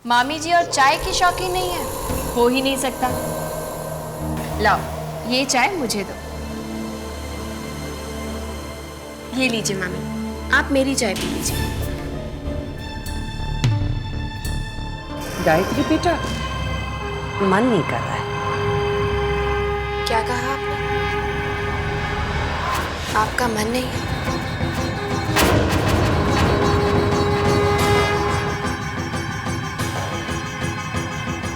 मामी जी और चाय की शौकीन नहीं है? हो ही नहीं सकता। लाओ, ये चाय मुझे दो। ये लीजिए मामी, आप मेरी चाय पी लीजिए। गायत्री बेटा, मन नहीं कर रहा है। क्या कहा आपने? आपका मन नहीं है?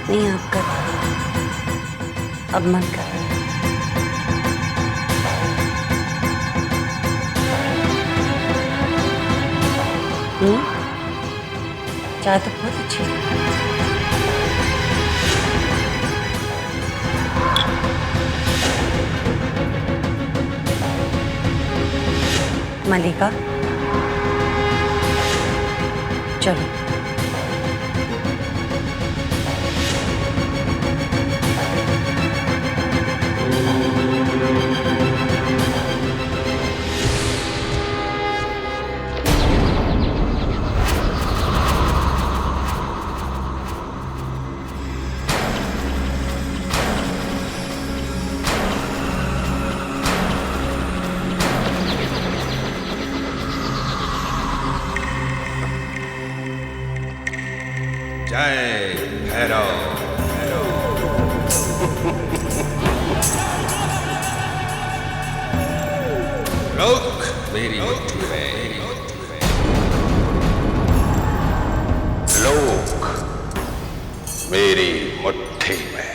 नहीं, आपका अब मन कर रहा है। चाय तो बहुत अच्छी है। मलिका, चलो। जय भैरव। लोक मेरी मुट्ठी में, लोक मेरी मुट्ठी में।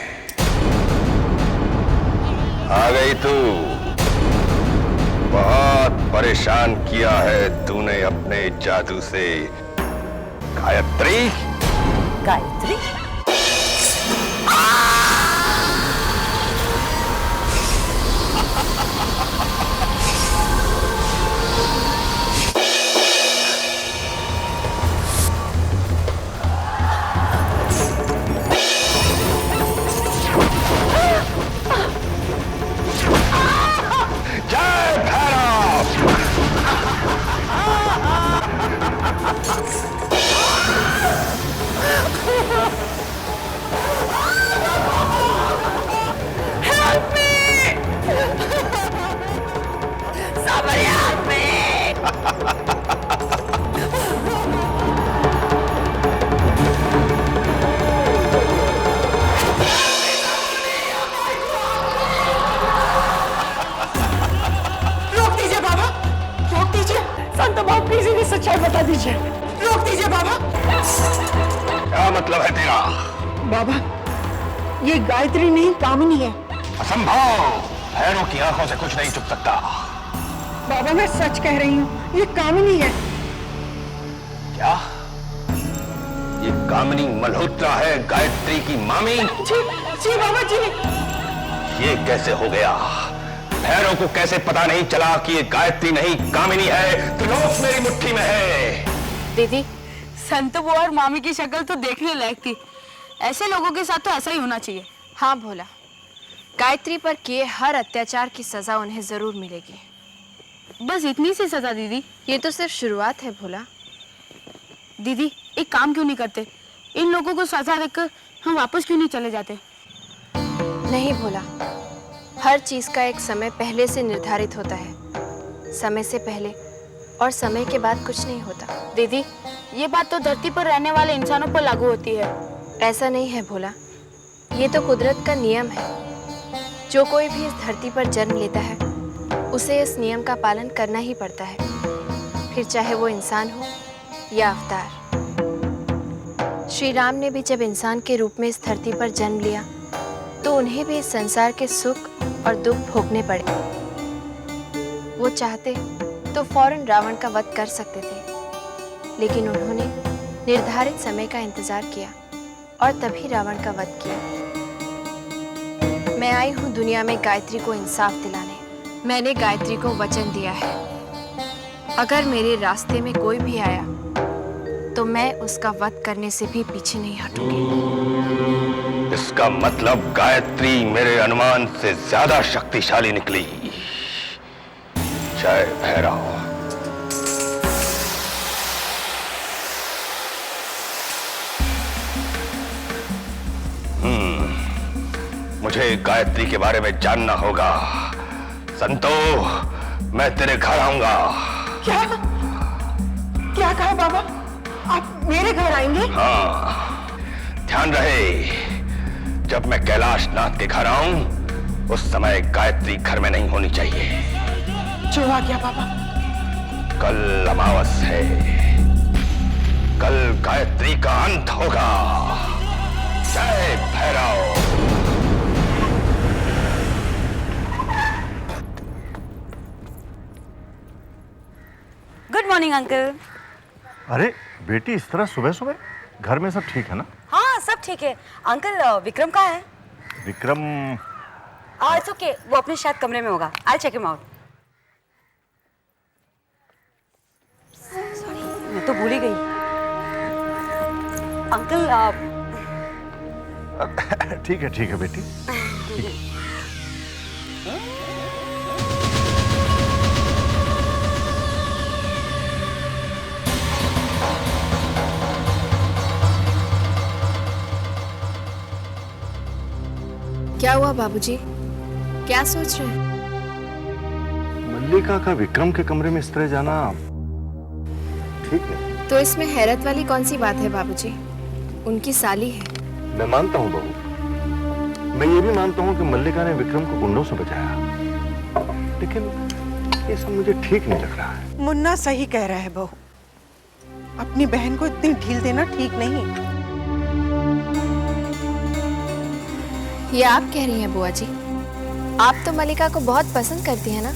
आ गई तू। बहुत परेशान किया है तूने अपने जादू से गायत्री। गायत्री? जय भैरव। सच्चाई बता दीजिए। रोक दीजिए बाबा। क्या मतलब है तेरा? बाबा, ये गायत्री नहीं, कामिनी है। असंभव। भैरों की आंखों से कुछ नहीं छुप सकता। बाबा, मैं सच कह रही हूँ, ये कामिनी है। क्या? ये कामिनी मल्होत्रा है, गायत्री की मामी? जी, जी बाबा जी। ये कैसे हो गया? भैरों को कैसे पता नहीं चला कि ये गायत्री नहीं कामिनी है? त्रिलोक मेरी मुट्ठी में है। दीदी, संत वो और मामी की शक्ल तो देखने लायक थी। ऐसे लोगों के साथ तो ऐसा ही होना चाहिए। हाँ भोला, गायत्री पर किए हर अत्याचार की सजा उन्हें जरूर मिलेगी। बस इतनी सी सजा दीदी? ये तो सिर्फ शुरुआत है भोला। दीदी, एक काम क्यों नहीं करते? इन लोगों को सजा देकर हम वापस क्यों नहीं चले जाते? नहीं भोला, हर चीज का एक समय पहले से निर्धारित होता है। समय से पहले और समय के बाद कुछ नहीं होता। दीदी, ये बात तो धरती पर रहने वाले इंसानों पर लागू होती है। ऐसा नहीं है भोला, ये तो कुदरत का नियम है। जो कोई भी इस धरती पर जन्म लेता है उसे इस नियम का पालन करना ही पड़ता है, फिर चाहे वो इंसान हो या अवतार। श्री राम ने भी जब इंसान के रूप में इस धरती पर जन्म लिया तो उन्हें भी इस संसार के सुख और दुख भोगने पड़े। वो चाहते तो फौरन रावण का वध कर सकते थे, लेकिन उन्होंने निर्धारित समय का इंतजार किया और तभी रावण का वध किया। मैं आई हूँ दुनिया में गायत्री को इंसाफ दिलाने। मैंने गायत्री को वचन दिया है, अगर मेरे रास्ते में कोई भी आया तो मैं उसका वध करने से भी पीछे नहीं हटूंगी। इसका मतलब गायत्री मेरे अनुमान से ज्यादा शक्तिशाली निकली। जय भैरव। मुझे गायत्री के बारे में जानना होगा। संतो, मैं तेरे घर आऊंगा। क्या क्या कहा बाबा? आप मेरे घर आएंगे? हाँ, ध्यान रहे, जब मैं कैलाश नाथ के घर आऊं उस समय गायत्री घर में नहीं होनी चाहिए। जो आ गया बाबा। कल अमावस है, कल गायत्री का अंत होगा। जय भैरव। Good morning uncle. अरे बेटी, इस तरह सुबह सुबह? घर में सब ठीक है ना? हाँ सब ठीक है। अंकल विक्रम कहाँ है? विक्रम? इट्स ओके, वो अपने शायद कमरे में होगा। I check him out. Sorry, मैं तो भूल ही गई। अंकल ठीक है बेटी, ठीक है। क्या हुआ बाबूजी? क्या सोच रहे हैं? मल्लिका का विक्रम के कमरे में इस तरह जाना ठीक है। तो इसमें हैरत वाली कौन सी बात है बाबूजी? उनकी साली है। मैं मानता हूँ बहू, मैं ये भी मानता हूँ कि मल्लिका ने विक्रम को गुंडों से बचाया, लेकिन ये सब मुझे ठीक नहीं लग रहा है। मुन्ना सही कह रहा है बहू, अपनी बहन को इतनी ढील देना ठीक नहीं। ये आप कह रही हैं बुआ जी? आप तो मल्लिका को बहुत पसंद करती हैं ना?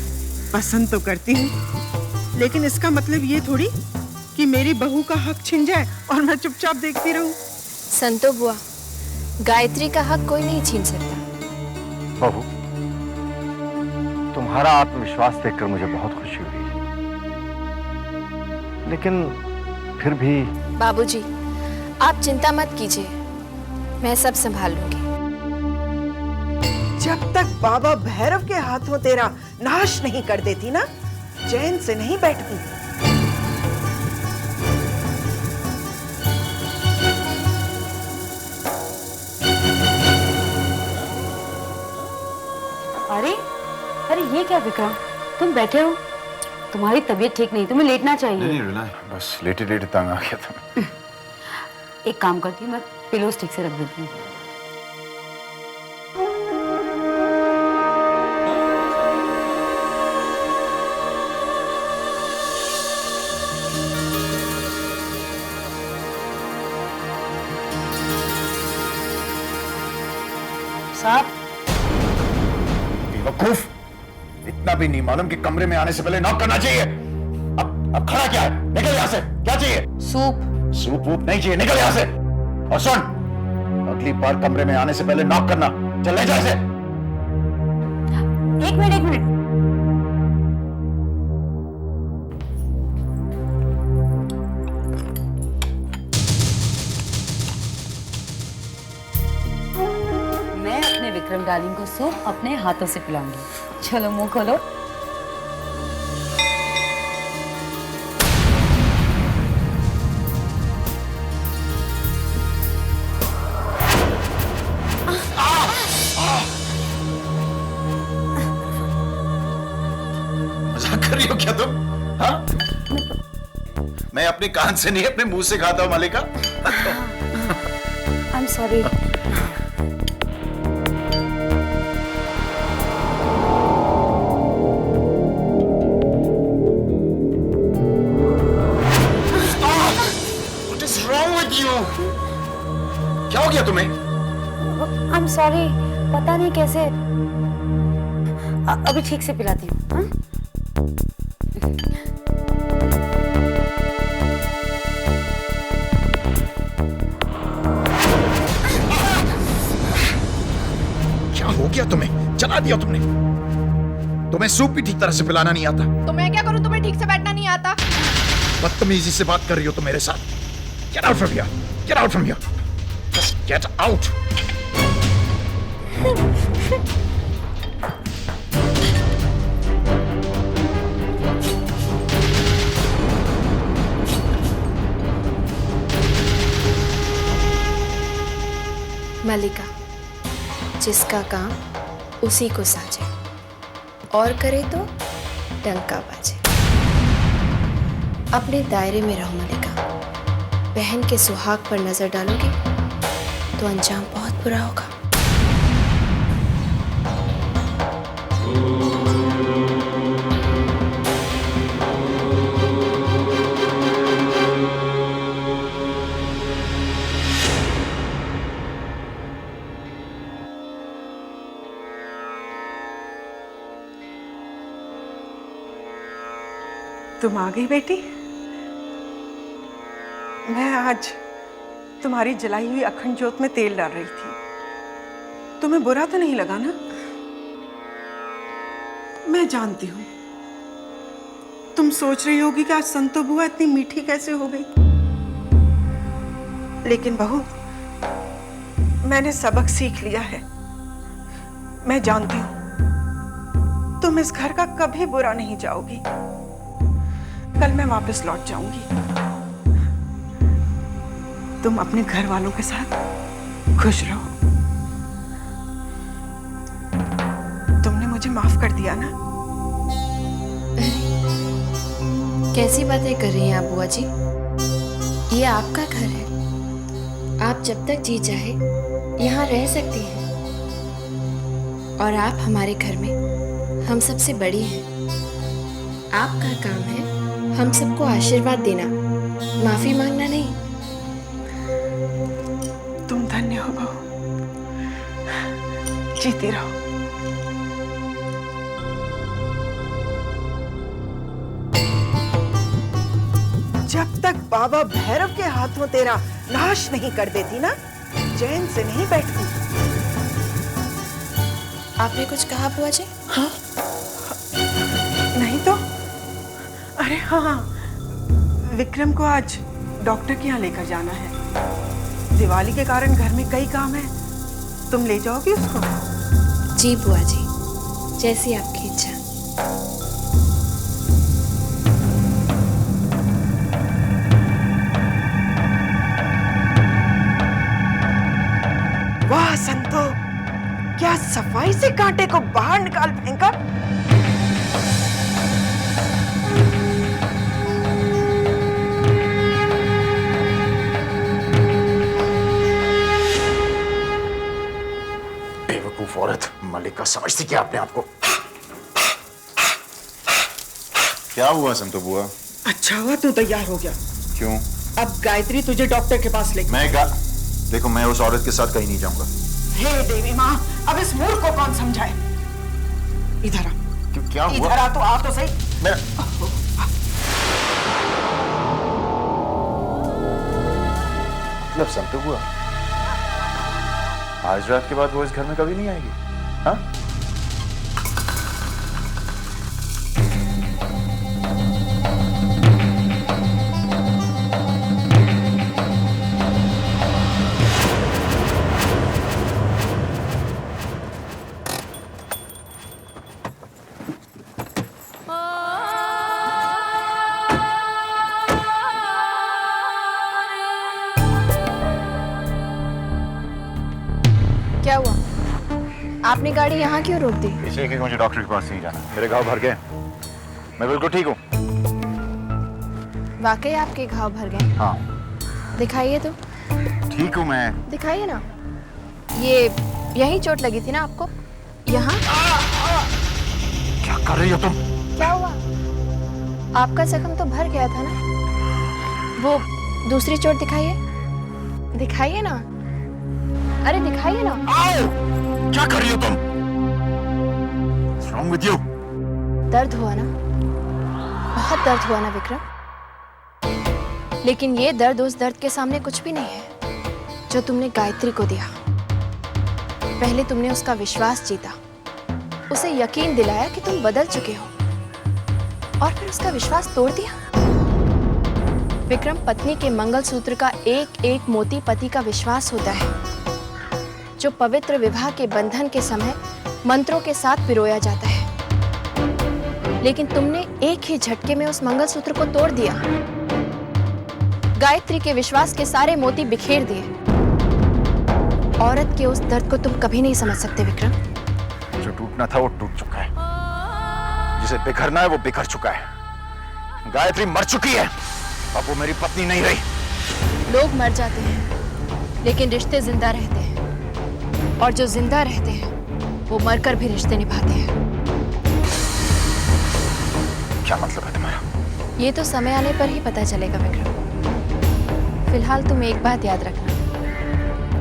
पसंद तो करती हूँ, लेकिन इसका मतलब ये थोड़ी कि मेरी बहू का हक छिन जाए और मैं चुपचाप देखती रहूं। संतो बुआ, गायत्री का हक कोई नहीं छीन सकता। बहू, तुम्हारा आत्मविश्वास देखकर मुझे बहुत खुशी हुई, लेकिन फिर भी। बाबूजी, आप चिंता मत कीजिए, मैं सब संभाल लूंगी। जब तक बाबा भैरव के हाथों तेरा नाश नहीं कर देती ना, चैन से नहीं बैठती। अरे अरे ये क्या विक्रम, तुम बैठे हो? तुम्हारी तबीयत ठीक नहीं, तुम्हें लेटना चाहिए। नहीं रुला, बस लेटे लेटे तंग आ गया था। एक काम करती हूँ, मैं पिलोस ठीक से रख देती हूँ। साहब, बेवकूफ, इतना भी नहीं मालूम कि कमरे में आने से पहले नॉक करना चाहिए? अब खड़ा क्या है? निकल यहाँ से। क्या चाहिए? सूप। सूप वूप नहीं चाहिए, निकल यहाँ से। और सुन, अगली बार कमरे में आने से पहले नॉक करना। चल ले जा इसे। एक मिनट। मैं अपने विक्रम डार्लिंग को सूप अपने हाथों से पिलाऊंगी। चलो मुंह खोलो। मजाक कर रही हो क्या तुम? हाँ? मैं अपनी कान से नहीं, अपने मुंह से खाता हूँ मालिका। I am sorry. क्या हो गया तुम्हें? आई एम सॉरी, पता नहीं कैसे। अभी ठीक से पिलाती हूँ। हाँ? क्या हो गया तुम्हें? चला दिया तुमने। तुम्हें सूप भी ठीक तरह से पिलाना नहीं आता। तो मैं क्या करूं? तुम्हें ठीक से बैठना नहीं आता? बदतमीजी से बात कर रही हो तुम मेरे साथ। Get out from here. Get out from here. Just get out. मल्लिका, जिसका काम उसी को साजे और करे तो डंका बाजे। अपने दायरे में रहो मल्लिका। बहन के सुहाग पर नजर डालोगे तो अंजाम बहुत बुरा होगा। तुम आ गई बेटी। मैं आज तुम्हारी जलाई हुई अखंड ज्योत में तेल डाल रही थी। तुम्हें बुरा तो नहीं लगा ना? मैं जानती हूँ तुम सोच रही होगी कि आज संतो बुआ इतनी मीठी कैसे हो गई। लेकिन बहू, मैंने सबक सीख लिया है। मैं जानती हूँ तुम इस घर का कभी बुरा नहीं चाहोगी। कल मैं वापस लौट जाऊंगी। तुम अपने घर वालों के साथ खुश रहो। तुमने मुझे माफ कर दिया ना? कैसी बातें कर रही हैं आप बुआ जी? ये आपका घर है। आप जब तक जी चाहे यहाँ रह सकती हैं। और आप हमारे घर में हम सबसे बड़ी हैं। आपका काम है हम सबको आशीर्वाद देना, माफी मांगना नहीं। तुम धन्य हो बहू। जीती रहो। जब तक बाबा भैरव के हाथों तेरा नाश नहीं कर देती ना, चैन से नहीं बैठती। आपने कुछ कहा बुआ जी? हाँ? नहीं तो। अरे हाँ, विक्रम को आज डॉक्टर के यहाँ लेकर जाना है। दिवाली के कारण घर में कई काम है। तुम ले जाओगी उसको? जी बुआ जी, जैसी आपकी इच्छा। वाह संतो, क्या सफाई से कांटे को बाहर निकाल फेंका। बेवकूफ औरत। मल्लिका, समझती क्या अपने आप को? क्या हुआ संतो बुआ? अच्छा हुआ तू तैयार हो गया। क्यों? अब गायत्री तुझे डॉक्टर के पास ले। देखो, मैं उस औरत के साथ कहीं नहीं जाऊंगा। हे देवी माँ, अब इस मूर्ख को कौन समझाए? इधर आ। क्यों, क्या हुआ? इधर आ तो आ तो सही। मतलब संतो बुआ, आज रात के बाद वो इस घर में कभी नहीं आएगी? हाँ? क्या हुआ? आपने गाड़ी यहाँ क्यों रोक दी? इसलिए कि मुझे डॉक्टर के पास नहीं जाना। मेरे घाव भर गए। मैं बिल्कुल ठीक हूँ। वाकई आपके घाव भर गए? हाँ। दिखाइए तो। ठीक हूँ मैं। दिखाइए ना। ये यही चोट लगी थी ना आपको? यहाँ? क्या कर रही हो तुम? क्या हुआ? आपका जख्म तो भर गया था ना? वो दूसरी चोट दिखाइए। दिखाइए ना। अरे दिखाइए ना। आओ! क्या कर रही हो तुम? What's wrong with you? दर्द हुआ ना? बहुत दर्द हुआ ना विक्रम? लेकिन ये दर्द उस दर्द के सामने कुछ भी नहीं है जो तुमने गायत्री को दिया। पहले तुमने उसका विश्वास जीता, उसे यकीन दिलाया कि तुम बदल चुके हो, और फिर उसका विश्वास तोड़ दिया। विक्रम, पत्नी के मंगलसूत्र का एक एक मोती पति का विश्वास होता है, जो पवित्र विवाह के बंधन के समय मंत्रों के साथ पिरोया जाता है। लेकिन तुमने एक ही झटके में उस मंगलसूत्र को तोड़ दिया, गायत्री के विश्वास के सारे मोती बिखेर दिए, औरत के उस दर्द को तुम कभी नहीं समझ सकते विक्रम। जो टूटना था वो टूट चुका है, जिसे बिखरना है वो बिखर चुका है। गायत्री मर चुकी है, अब वो मेरी पत्नी नहीं रही। लोग मर जाते हैं लेकिन रिश्ते जिंदा रहते हैं, और जो जिंदा रहते हैं वो मरकर भी रिश्ते निभाते हैं। क्या मतलब है तुम्हारा? ये तो समय आने पर ही पता चलेगा विक्रम। फिलहाल तुम एक बात याद रखना,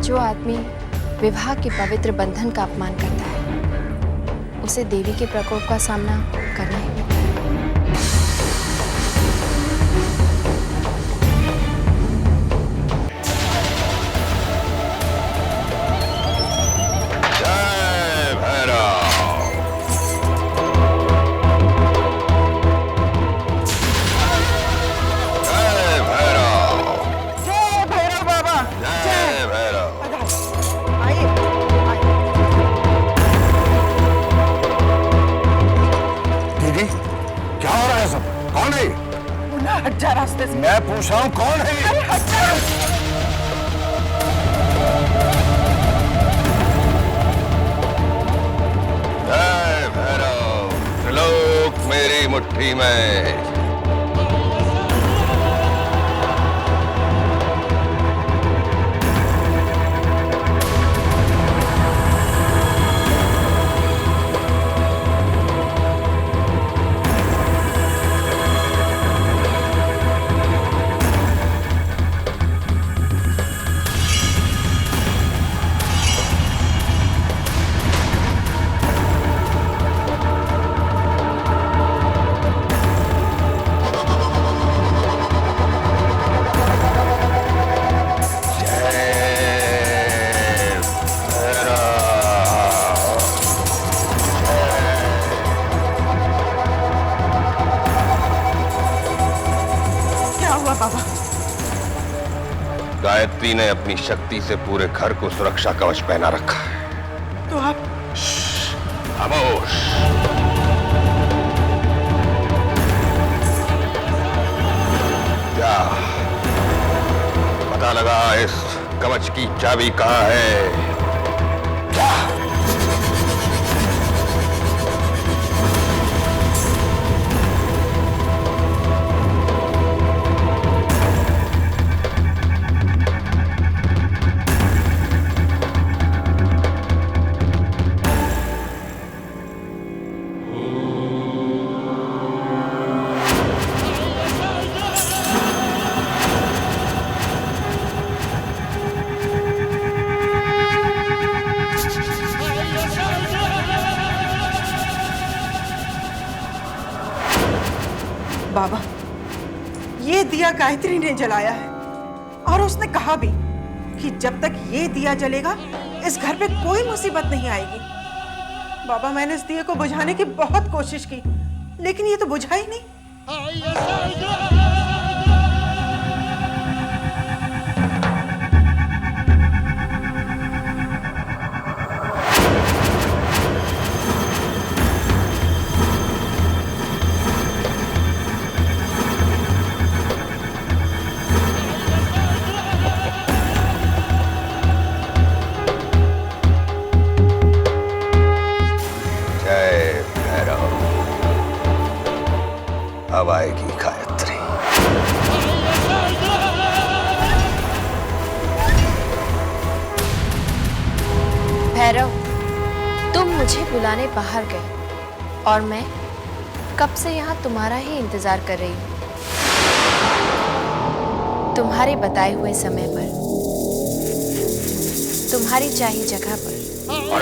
जो आदमी विवाह के पवित्र बंधन का अपमान करता है उसे देवी के प्रकोप का सामना करना ही पड़ता है। जय भैरव। जय भैरव। जय भैरव बाबा। जय भैरव। आइए, आइए। दीदी, क्या हो रहा है सब? कौन है ये? मुन्ना, हट जा रास्ते से। मैं पूछ रहा हूँ कौन है ये? अरे हट जा। जय भैरव। त्रिलोक मेरी मुट्ठी में। क्या हुआ बाबा? गायत्री ने अपनी शक्ति से पूरे घर को सुरक्षा कवच पहना रखा है। तो आप खामोश। क्या पता लगा इस कवच की चाबी कहाँ है? क्या? बाबा, ये दिया गायत्री ने जलाया है, और उसने कहा भी कि जब तक ये दिया जलेगा इस घर पे कोई मुसीबत नहीं आएगी। बाबा, मैंने इस दिए को बुझाने की बहुत कोशिश की, लेकिन ये तो बुझा ही नहीं। जय भैरव। अब आएगी गायत्री। भैरव, तुम मुझे बुलाने बाहर गए और मैं कब से यहाँ तुम्हारा ही इंतजार कर रही हूँ। तुम्हारे बताए हुए समय पर, तुम्हारी चाहिए जगह पर। और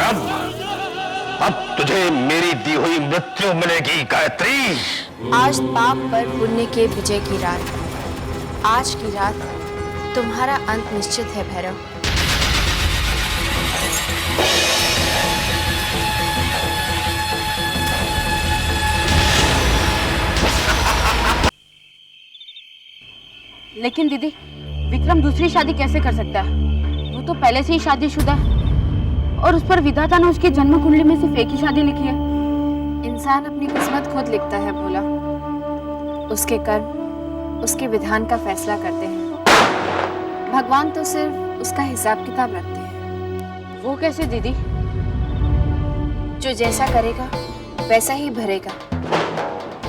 अब तुझे मेरी दी हुई मृत्यु मिलेगी गायत्री। आज पाप पर पुण्य के विजय की रात, आज की रात तुम्हारा अंत निश्चित है भैरव। लेकिन दीदी, विक्रम दूसरी शादी कैसे कर सकता है? वो तो पहले से ही शादीशुदा है, और उस पर विधाता ने उसकी जन्म कुंडली में सिर्फ एक ही शादी लिखी है। इंसान अपनी किस्मत खुद लिखता है भोला। उसके कर्म उसके विधान का फैसला करते हैं। भगवान तो सिर्फ उसका हिसाब किताब रखते हैं। वो कैसे दीदी? जो जैसा करेगा वैसा ही भरेगा।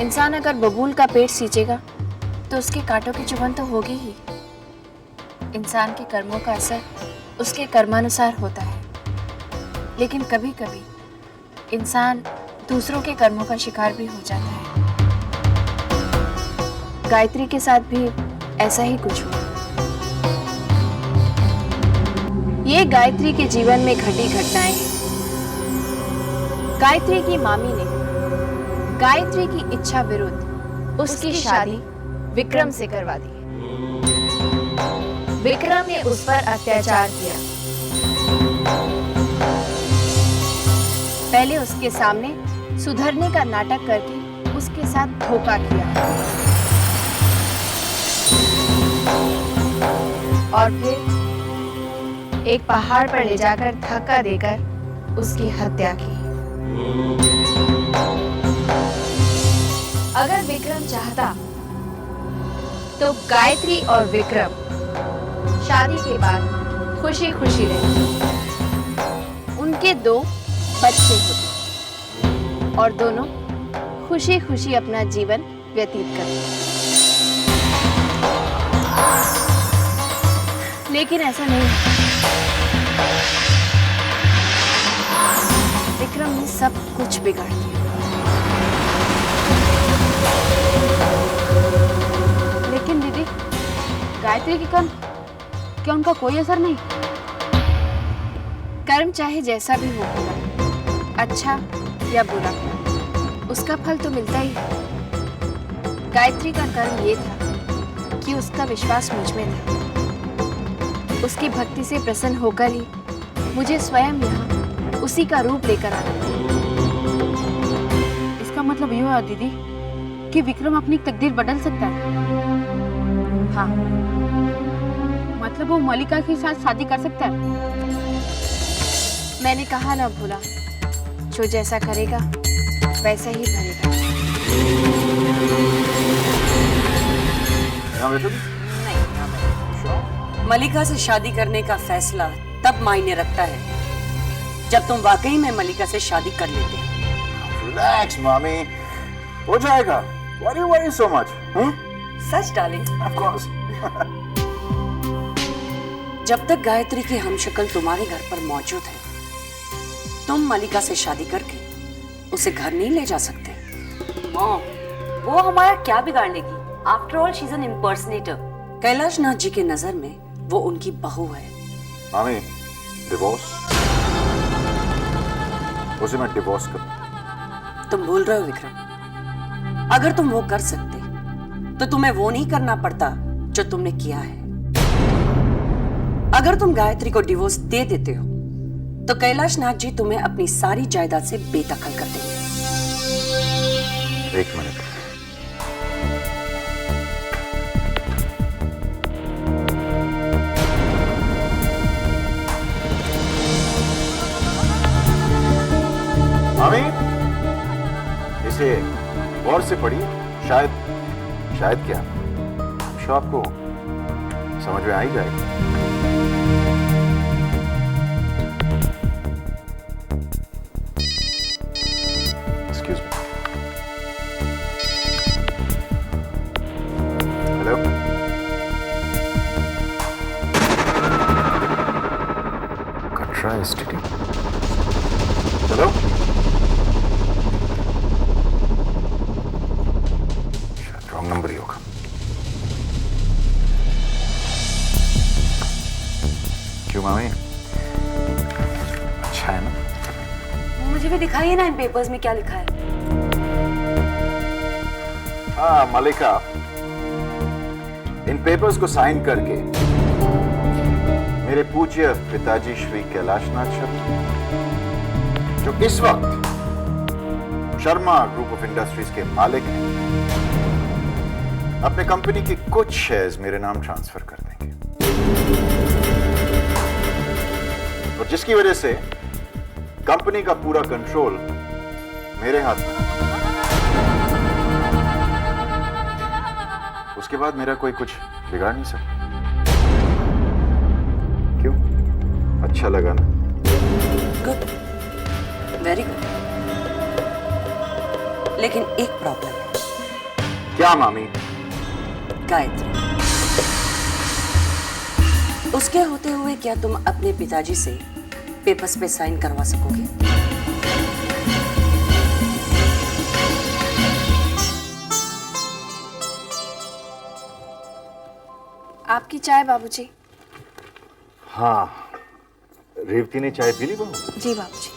इंसान अगर बबूल का पेट सींचेगा तो उसके कांटों की चुभन तो होगी ही। इंसान के कर्मों का असर उसके कर्मानुसार होता है, लेकिन कभी कभी इंसान दूसरों के कर्मों का शिकार भी हो जाता है। गायत्री के साथ भी ऐसा ही कुछ हुआ। ये गायत्री के जीवन में घटी घटनाएं हैं। गायत्री की मामी ने गायत्री की इच्छा विरुद्ध उसकी शादी विक्रम से करवा दी। विक्रम ने उस पर अत्याचार किया। पहले उसके सामने सुधरने का नाटक करके उसके साथ धोखा किया और फिर एक पहाड़ पर ले जाकर धक्का देकर उसकी हत्या की। अगर विक्रम चाहता तो गायत्री और विक्रम शादी के बाद खुशी खुशी रहते। उनके 2 बच्चे होते और दोनों खुशी खुशी अपना जीवन व्यतीत करते। लेकिन ऐसा नहीं। विक्रम ने सब कुछ बिगाड़ दिया। लेकिन दीदी, गायत्री के कर्म, क्या उनका कोई असर नहीं? कर्म चाहे जैसा भी हो, अच्छा या बुरा, उसका फल तो मिलता ही है। गायत्री का कर्म ये था कि उसका विश्वास मुझ में था। उसकी भक्ति से प्रसन्न होकर ही मुझे स्वयं यहाँ उसी का रूप लेकर आना। इसका मतलब ये हुआ दीदी कि विक्रम अपनी तकदीर बदल सकता है। हाँ, मतलब वो मलिका के साथ शादी कर सकता है। मैंने कहा ना भोला, जो जैसा करेगा वैसा ही भरेगा। मलिका से शादी करने का फैसला तब मायने रखता है जब तुम वाकई में मलिका से शादी कर लेते हो। रिलैक्स मामी, हो जाएगा। Worry so much. Such darling. Of course. जब तक गायत्री की हमशक्ल तुम्हारे घर पर मौजूद है, तुम मलिका से शादी करके उसे घर नहीं ले जा सकते। मॉम, वो हमारा क्या बिगाड़ लेगी? After all she is an impersonator. Kailash Nath ji की नजर में वो उनकी बहू है। मामी, डिवोर्स, उसे मैं डिवोर्स करूं। तुम भूल रहे हो विक्रम, अगर तुम वो कर सकते तो तुम्हें वो नहीं करना पड़ता जो तुमने किया है। अगर तुम गायत्री को डिवोर्स दे देते हो तो कैलाश नाथ जी तुम्हें अपनी सारी जायदाद से बेदखल कर देंगे। एक मिनट। मामी, इसे गौर से पढ़िए। शायद क्या, शो आपको समझ में आ ही जाएगा। Excuse me. Hello? Katra STD. Hello? शायद रॉन्ग नंबर ही होगा। क्यों मामी, अच्छा है ना? मुझे भी दिखाइए ना इन पेपर्स में क्या लिखा है। हाँ मलिका, इन पेपर्स को साइन करके मेरे पूज्य पिताजी श्री कैलाशनाथ शर्मा, जो इस वक्त शर्मा ग्रुप ऑफ इंडस्ट्रीज के मालिक हैं, अपने कंपनी के कुछ शेयर्स मेरे नाम ट्रांसफर कर देंगे, और जिसकी वजह से कंपनी का पूरा कंट्रोल मेरे हाथ में। उसके बाद मेरा कोई कुछ बिगाड़ नहीं सकता। क्यों, अच्छा लगा ना? Good, very good. लेकिन एक प्रॉब्लम है। क्या मामी? गायत्री, उसके होते हुए क्या तुम अपने पिताजी से पेपर्स पे साइन करवा सकोगे? आपकी चाय बाबूजी। हाँ, रेवती ने चाय पी ली बहू? जी बाबूजी।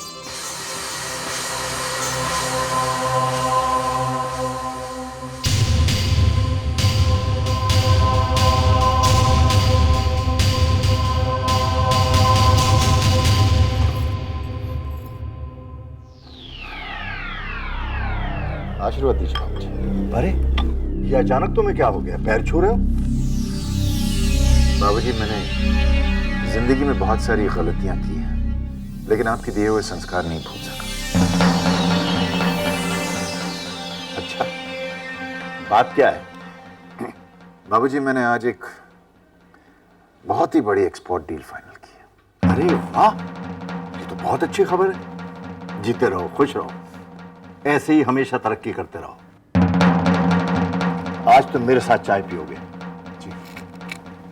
आशीर्वाद दीजिए बाबूजी। अरे ये अचानक तुम्हें क्या हो गया, पैर छू रहे हो? बाबूजी, मैंने जिंदगी में बहुत सारी गलतियां की हैं, लेकिन आपके दिए हुए संस्कार नहीं भूल सका। अच्छा, बात क्या है? बाबूजी, मैंने आज एक बहुत ही बड़ी एक्सपोर्ट डील फाइनल की है। अरे वाह, ये तो बहुत अच्छी खबर है। जीते रहो, खुश रहो, ऐसे ही हमेशा तरक्की करते रहो। आज तुम मेरे साथ चाय पियोगे। जी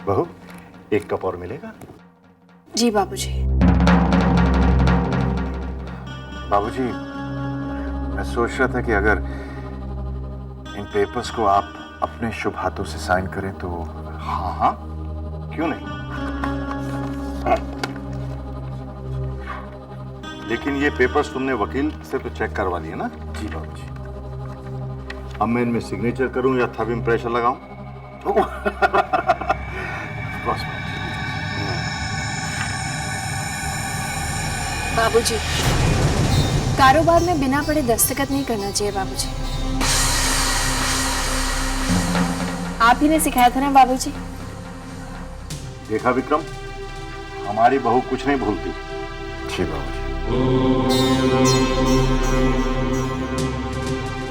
बहू, एक कप और मिलेगा? जी बाबूजी। बाबूजी, मैं सोच रहा था कि अगर इन पेपर्स को आप अपने शुभ हाथों से साइन करें तो। हाँ हाँ, क्यों नहीं? हाँ। लेकिन ये पेपर्स तुमने वकील से तो चेक करवा लिए ना? जी बाबूजी। अब मैं इनमें सिग्नेचर करूं या थंब इम्प्रेशन लगाऊं? बस बाबूजी, कारोबार में बिना पढ़े दस्तखत नहीं करना चाहिए बाबूजी। आप ही ने सिखाया था ना बाबूजी। देखा विक्रम, हमारी बहू कुछ नहीं भूलती। जी बाबूजी।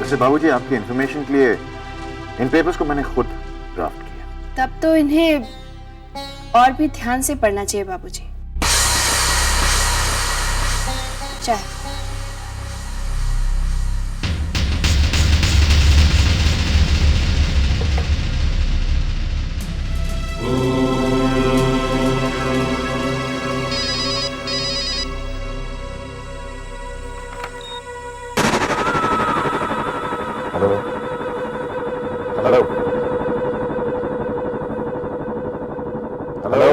वैसे बाबूजी, आपकी इंफॉर्मेशन के लिए इन पेपर्स को मैंने खुद ड्राफ्ट किया। तब तो इन्हें और भी ध्यान से पढ़ना चाहिए बाबूजी। चाय। Hello hello hello.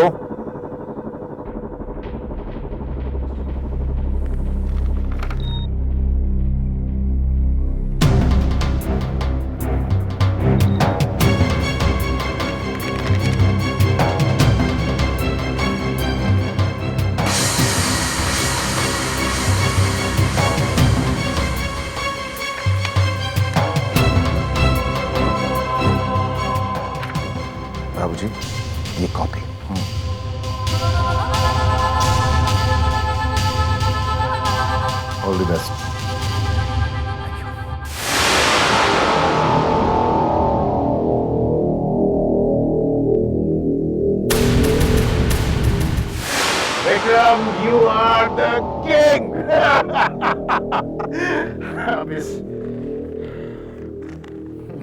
बाबूजी, ये copy. All the best. Vikram, you are the king. अब इस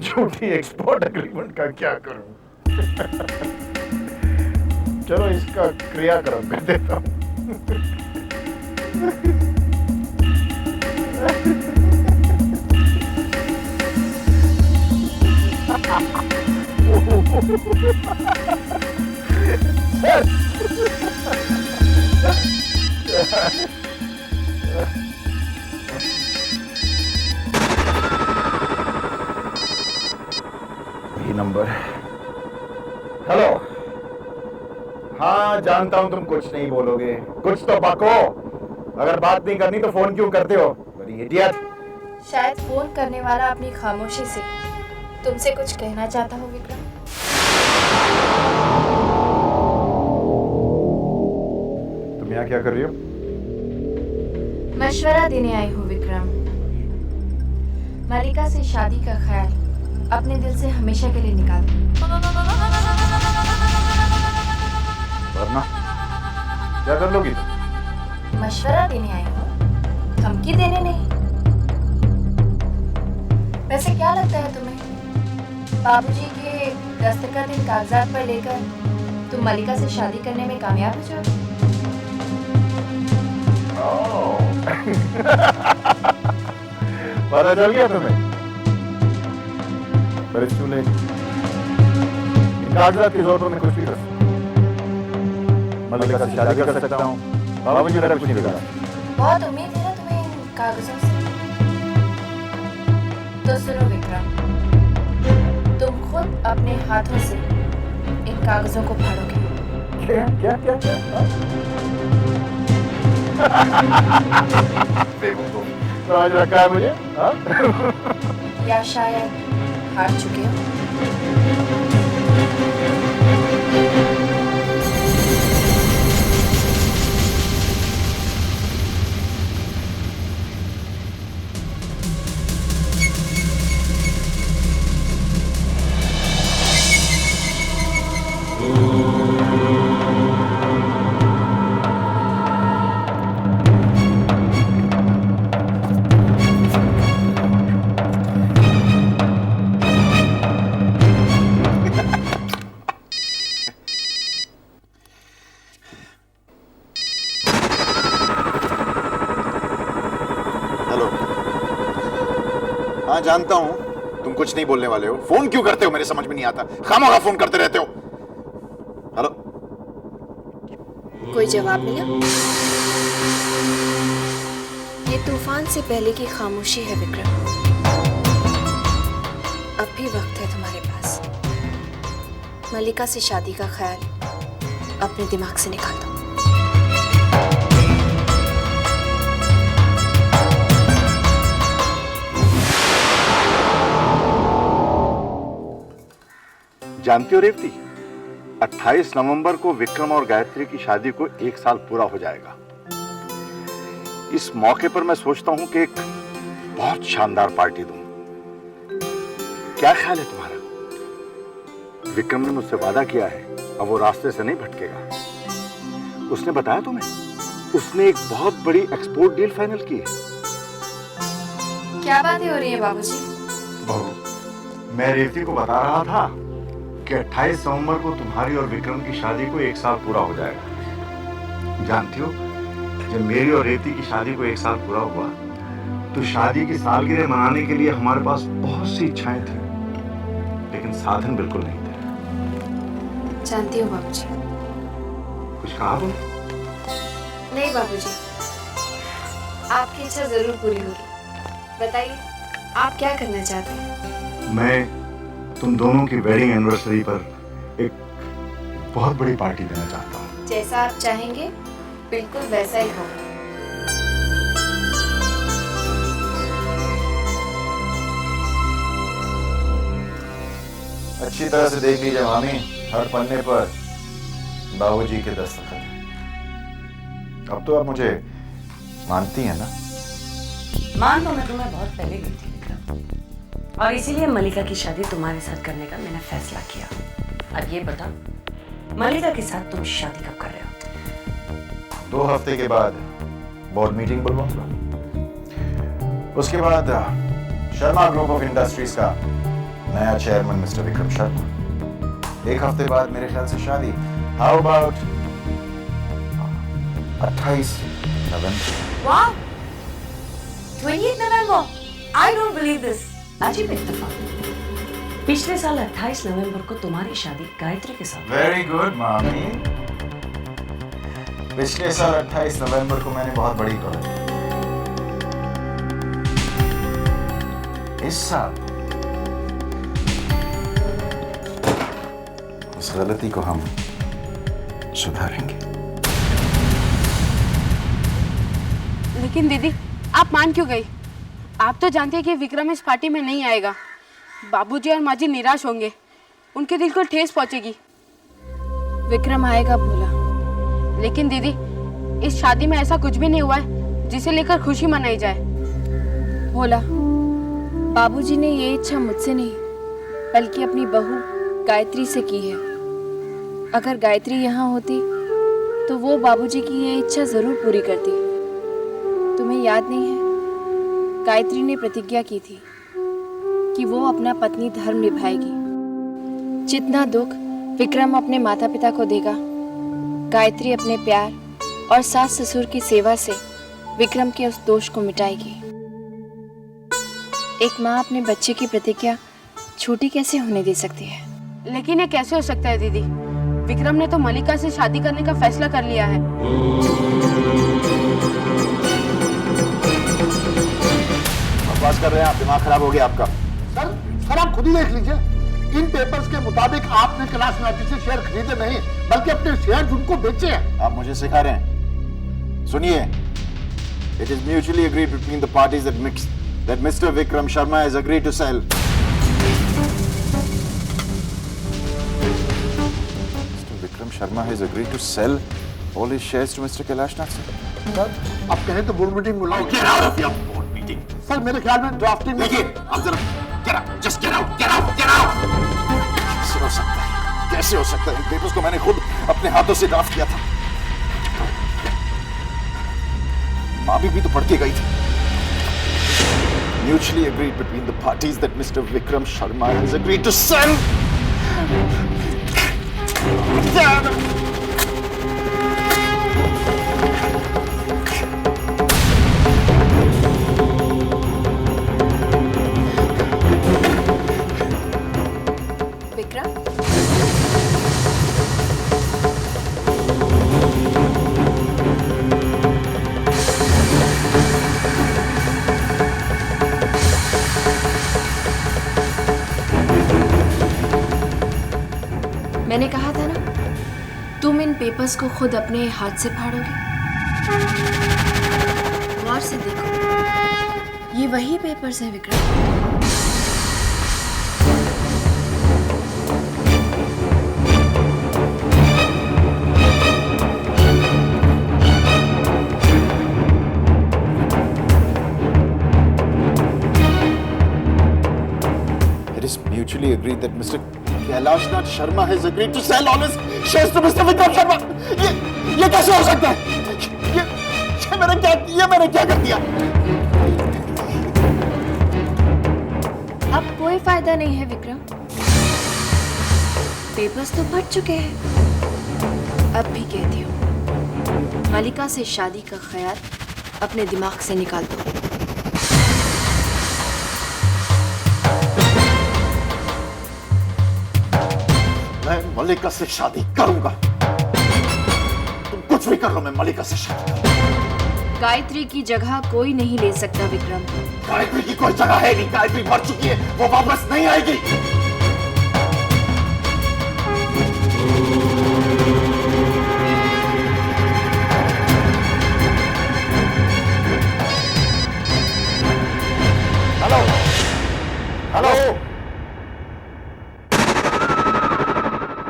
झूठी एक्सपोर्ट एग्रीमेंट का क्या करूं? चलो इसका क्रियाक्रम कर देता हूं। ये नंबर। हेलो। हाँ, जानता हूं तुम कुछ नहीं बोलोगे, कुछ तो बको। अगर बात नहीं करनी तो फोन क्यों करते हो? बड़ी इडियट। शायद फोन करने वाला अपनी खामोशी से तुमसे कुछ कहना चाहता हो विक्रम। तुम यहाँ क्या कर रही हो? मशवरा देने आई हूँ विक्रम। मलिका से शादी का ख्याल अपने दिल से हमेशा के लिए निकाल दो। वरना क्या कर लोगी तुम? मशवरा देने आई हो, धमकी देने नहीं। वैसे क्या लगता है तुम्हें, बाबूजी के दस्तखत इन कागजात पर लेकर तुम मलिका से शादी करने में कामयाब हो जाओगे? पता चल गया तुम्हें? पर इट्स टू लेट। इन कागजात की जरूरत में कुछ भी कर सकता हूं। मलिका से शादी कर सकता हूँ, बाबूजी मेरा कुछ नहीं बिगाड़ा। बहुत उम्मीद है ना तुम्हें इन कागजों से। तो सुनो विक्रम, तुम खुद अपने हाथों से इन कागजों को फाड़ोगे। क्या क्या क्या क्या? बेवकूफ समझ रखा है मुझे? हाँ? या शायद हार चुके हो। हेलो। हाँ जानता हूं तुम कुछ नहीं बोलने वाले हो। फोन क्यों करते हो मेरे समझ में नहीं आता। खामोखा फोन करते रहते हो। हेलो। कोई जवाब मिला? ये तूफान से पहले की खामोशी है विक्रम। अब भी वक्त है तुम्हारे पास। मलिका से शादी का ख्याल अपने दिमाग से निकाल दो। जानती हो रेवती, 28 नवंबर को विक्रम और गायत्री की शादी को 1 साल पूरा हो जाएगा। इस मौके पर मैं सोचता हूं कि एक बहुत शानदार पार्टी दूं। क्या ख्याल है तुम्हारा? विक्रम ने मुझसे वादा किया है, अब वो रास्ते से नहीं भटकेगा। उसने बताया तुम्हें, उसने एक बहुत बड़ी एक्सपोर्ट डील फाइनल की है। क्या बातें हो रही है बाबूजी? बहू, मैं रेवती को बता रहा था कि 28 नवंबर को तुम्हारी और विक्रम की शादी को 1 साल पूरा हो जाएगा। जानती हो, जब मेरी और रेवती की शादी को 1 साल पूरा हुआ तो शादी की सालगिरह मनाने के लिए हमारे पास बहुत सी इच्छाएं थी, लेकिन साधन बिल्कुल नहीं थे। जानती हो बाबूजी। कुछ कहा तुम? नहीं बाबूजी, आपकी इच्छा जरूर पूरी होगी। बताइए, आप क्या करना चाहते हैं? मैं तुम दोनों की वेडिंग एनिवर्सरी पर एक बहुत बड़ी पार्टी देना चाहता हूँ। जैसा आप चाहेंगे बिल्कुल वैसा ही होगा। अच्छी तरह से देख लीजिए मामी, हर पन्ने पर बाबूजी के दस्तखत हैं। अब तो आप मुझे मानती हैं ना? मान तो मैं तुम्हें बहुत पहले गई थी विक्रम, और इसीलिए मलिका की शादी तुम्हारे साथ करने का मैंने फैसला किया। अब ये बता, मलिका के साथ तुम शादी कब कर रहे हो? 2 हफ्ते के बाद बोर्ड मीटिंग बुलवाऊंगा। उसके बाद शर्मा ग्रुप ऑफ इंडस्ट्रीज का नया चेयरमैन मिस्टर विक्रम शर्मा। 1 हफ्ते बाद मेरे ख्याल से शादी। हाउ अबाउट 28 नवंबर? वाह, 28 नवंबर! I don't believe this. अजीब इत्तेफाक। पिछले साल 28 नवंबर को तुम्हारी शादी गायत्री के साथ। वेरी गुड मामी। पिछले साल 28 नवंबर को मैंने बहुत बड़ी गलती। इस साल उस गलती को हम सुधारेंगे। लेकिन दीदी, आप मान क्यों गई? आप तो जानते हैं कि विक्रम इस पार्टी में नहीं आएगा। बाबूजी और माँ जी निराश होंगे, उनके दिल को ठेस पहुंचेगी। विक्रम आएगा भोला, लेकिन दीदी इस शादी में ऐसा कुछ भी नहीं हुआ है जिसे लेकर खुशी मनाई जाए। भोला, बाबूजी ने ये इच्छा मुझसे नहीं बल्कि अपनी बहू गायत्री से की है। अगर गायत्री यहाँ होती तो वो बाबूजी की ये इच्छा जरूर पूरी करती। तुम्हें याद नहीं है, गायत्री ने प्रतिज्ञा की थी कि वो अपना पत्नी धर्म निभाएगी। जितना दुख विक्रम अपने माता पिता को देगा, गायत्री अपने प्यार और सास ससुर की सेवा से विक्रम के उस दोष को मिटाएगी। एक माँ अपने बच्चे की प्रतिज्ञा छोटी कैसे होने दे सकती है? लेकिन ये कैसे हो सकता है दीदी? विक्रम ने तो मलिका से शादी करने का फैसला कर लिया है। बकवास कर रहे हैं आप, दिमाग खराब हो गया आपका। सर आप खुद ही देख लीजिए, इन पेपर्स के मुताबिक आपने कैलाश नाटी से शेयर खरीदे नहीं बल्कि अपने शेयर उनको बेचे हैं। आप मुझे सिखा रहे हैं? सुनिए, it is mutually agreed between the parties that Mr. Vikram Sharma has agreed to sell. Mr. Vikram Sharma has agreed to sell all his shares to Mr. Kailash Nath. Sir आप कहें तो बोर्ड मीटिंग बुलाओ। Get out of your board meeting. Sir मेरे ख्याल में drafting में देखिए, आप जरा get out, just get out, get out, get out. कैसे हो सकता है? कैसे हो सकता है? इन पेपर्स को मैंने खुद अपने हाथों से ड्राफ्ट किया था। माँ भी तो पढ़ के गई थी। Mutually agreed between the parties that Mr. Vikram Sharma has agreed to sell. Vikram, मैंने कहा था ना, तुम इन पेपर्स को खुद अपने हाथ से फाड़ोगे। गौर से देखो, ये वही पेपर्स हैं Vikram. It is mutually agreed that Mr. Kailash Nath Sharma has agreed to sell all his shares to Mr. Vikram Sharma. ये कैसे हो सकता है? ये मैंने क्या कर दिया? अब कोई फायदा नहीं है विक्रम, पेपर्स तो फट चुके हैं। अब भी कहती हूँ, मलिका से शादी का ख्याल अपने दिमाग से निकाल दो। मैं मलिका से शादी करूंगा। तुम कुछ भी कर लो, मैं मलिका से शादी करूंगा। गायत्री की जगह कोई नहीं ले सकता विक्रम। गायत्री की कोई जगह है नहीं, गायत्री मर चुकी है, वो वापस नहीं आएगी। हेलो हेलो,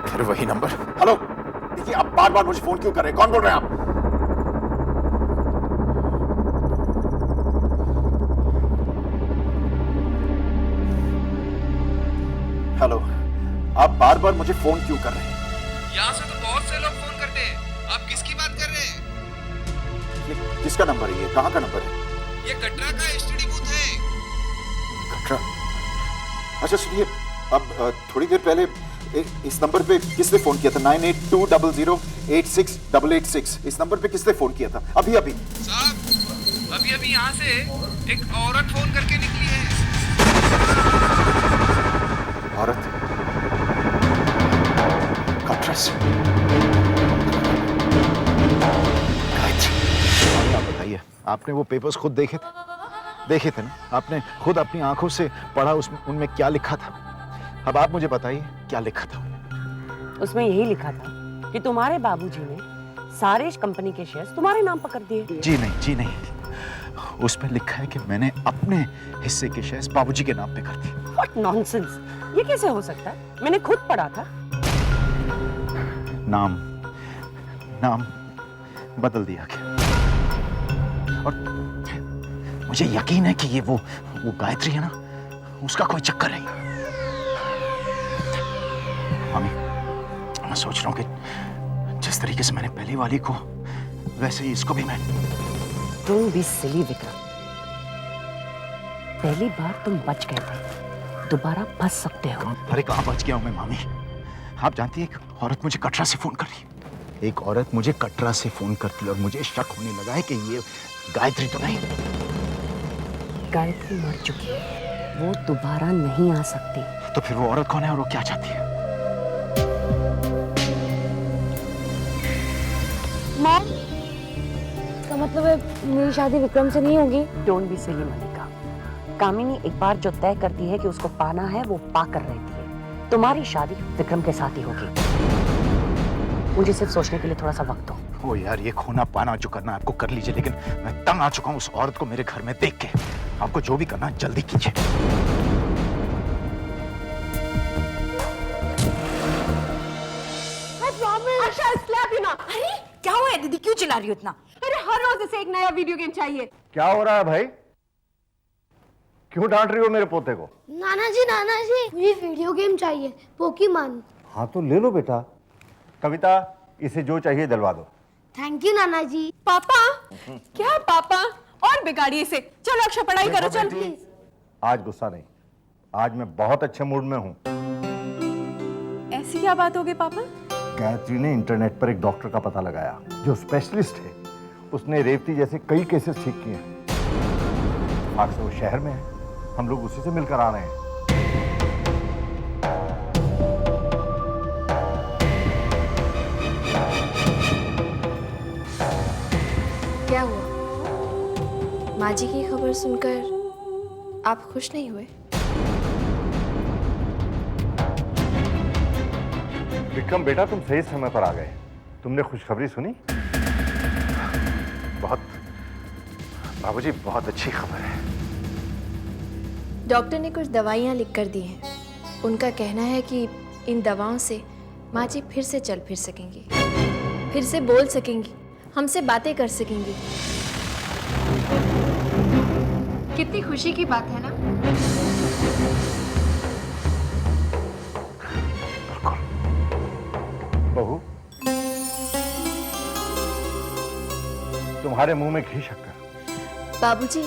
फिर वही नंबर। हेलो, देखिए आप बार बार मुझे फोन क्यों कर रहे हैं? कौन बोल रहे हैं आप? हेलो, आप बार बार मुझे फोन क्यों कर रहे हैं? यहाँ से तो बहुत से लोग फोन करते हैं, आप किसकी बात कर रहे हैं? ये किसका नंबर है? ये कहाँ का नंबर है? ये कटरा का एसटीडी बूथ है। कटरा? अच्छा सुनिए, अब थोड़ी देर पहले इस नंबर पे किसने फोन किया था? 9820086886। इस नंबर पे किसने फोन किया था? अभी अभी साहब, अभी अभी यहाँ से एक औरत फोन करके निकली है। औरत? कटरा से? आप बताइए, आपने वो पेपर्स खुद देखे थे ना? आपने खुद अपनी आंखों से पढ़ा उसमें उनमें क्या लिखा था? अब आप मुझे बताइए क्या लिखा था? उसमें यही लिखा था कि तुम्हारे बाबूजी ने सारे कंपनी के शेयर्स तुम्हारे नाम पर कर दिए। जी नहीं, उसमें लिखा है कि मैंने अपने हिस्से के शेयर्स बाबूजी के नाम पे कर दिए। What nonsense! ये कैसे हो सकता है? मैंने खुद पढ़ा था। नाम बदल दिया गया, और मुझे यकीन है कि ये वो गायत्री है ना, उसका कोई चक्कर है। मैं सोच रहा हूँ कि जिस तरीके से मैंने पहली वाली को, वैसे ही इसको भी मैं। तुम भी सिली विक्रम। पहली बार तुम बच गए थे, दोबारा फंस सकते हो। अरे कहाँ बच गया हूँ मैं मामी? आप जानती है, एक औरत मुझे कटरा से फोन कर रही है। एक औरत मुझे कटरा से फोन करती है और मुझे शक होने लगा है कि ये गायत्री तो नहीं। गायत्री मर चुकी है, वो दोबारा नहीं आ सकती। तो फिर वो औरत कौन है और वो क्या चाहती है? मॉम, इसका मतलब है मेरी शादी विक्रम से नहीं होगी? डोंट बी सिली मलिका। कामिनी एक बार जो तय करती है कि उसको पाना है, वो पाकर रहती है। तुम्हारी शादी विक्रम के साथ ही होगी। मुझे सिर्फ सोचने के लिए थोड़ा सा वक्त दो। ओ यार, ये खोना पाना जो करना आपको कर लीजिए, लेकिन मैं तंग आ चुका हूँ उस औरत को मेरे घर में देख के। आपको जो भी करना जल्दी कीजिए। अरे क्या हुआ है दीदी, क्यों चिल्ला रही हो इतना? अरे हर रोज इसे एक नया वीडियो गेम चाहिए। क्या हो रहा है भाई? क्यों डांट रही हो मेरे पोते को? नाना जी मुझे वीडियो गेम चाहिए, पोकीमॉन। हाँ तो ले लो बेटा। कविता, इसे जो चाहिए दिलवा दो। थैंक यू नाना जी। पापा, क्या पापा? और बिगाड़िए इसे। चलो अक्षय पढ़ाई करो, चल। आज गुस्सा नहीं, आज मैं बहुत अच्छे मूड में हूँ। ऐसी क्या बात हो गई पापा? गायत्री ने इंटरनेट पर एक डॉक्टर का पता लगाया जो स्पेशलिस्ट है। उसने रेवती जैसे कई केसेस ठीक किए हैं। आज से वो शहर में है, हम लोग उसी से मिलकर आ रहे हैं। क्या हुआ? माँ जी की खबर सुनकर आप खुश नहीं हुए? विक्रम बेटा, तुम सही समय पर आ गए। तुमने खुशखबरी सुनी? बहुत, बाबूजी बहुत अच्छी खबर है। डॉक्टर ने कुछ दवाइयाँ लिख कर दी हैं। उनका कहना है कि इन दवाओं से माँ जी फिर से चल फिर सकेंगी, फिर से बोल सकेंगी, हमसे बातें कर सकेंगी। कितनी खुशी की बात है ना? बहू, तुम्हारे मुंह में घी शक्कर। बाबूजी,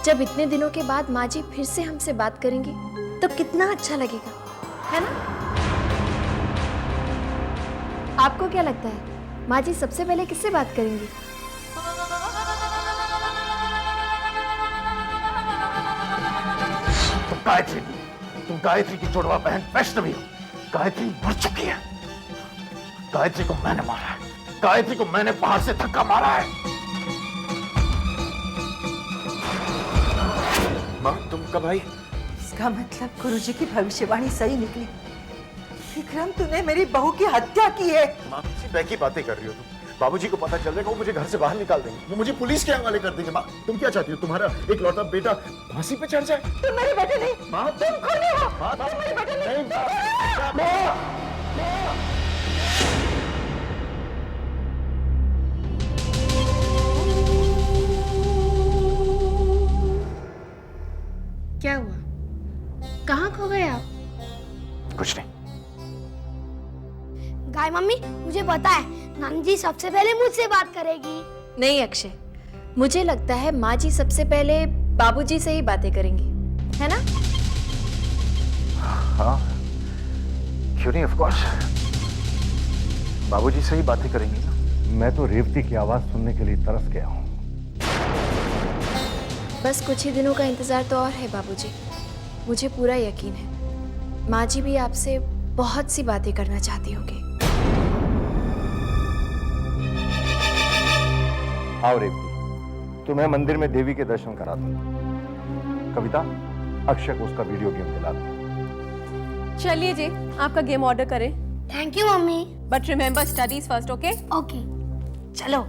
जब इतने दिनों के बाद माँ जी फिर से हमसे बात करेंगी तो कितना अच्छा लगेगा, है ना? आपको क्या लगता है माँ जी सबसे पहले किससे बात करेंगी? तुम गायत्री की जुड़वा बहन वैष्णवी हो। गायत्री मर चुकी है। गायत्री को मैंने मारा है। गायत्री को मैंने बाहर से धक्का मारा है। माँ, तुम कब आई? इसका मतलब गुरुजी की भविष्यवाणी सही निकली। विक्रम, तूने मेरी बहू की हत्या की है। माँ, किसी बैक की बातें कर रही हो तुम। बाबूजी को पता चल जाएगा, वो मुझे घर से बाहर निकाल देंगे, वो मुझे पुलिस के हवाले कर देंगे। माँ, तुम क्या चाहती हो? तुम्हारा एक लौटा बेटा फांसी पे चढ़ जाए? तुम मेरे बेटे नहीं। माँ, तुम खूनी हो। तुम मेरे बेटे नहीं। क्या हुआ? कहाँ खो गए आप? कुछ नहीं। गाय मम्मी, मुझे पता है नानी जी सबसे पहले मुझसे बात करेगी। नहीं अक्षय, मुझे लगता है माँ जी सबसे पहले बाबूजी से ही बातें करेंगी, है ना? हाँ, क्यों नहीं, ऑफ कोर्स बाबूजी से ही बातें करेंगी ना। मैं तो रेवती की आवाज सुनने के लिए तरस गया हूँ। बस कुछ ही दिनों का इंतजार तो और है बाबूजी। मुझे पूरा यकीन है माँ जी भी आपसे बहुत सी बातें करना चाहती होंगी। आओ रेवती, तुम्हें मंदिर में देवी के दर्शन करा दूं। कविता, अक्षय को उसका वीडियो गेम दिला दो। चलिए जी, आपका गेम ऑर्डर करें। Thank you mummy. But remember studies first, okay? Okay, चलो।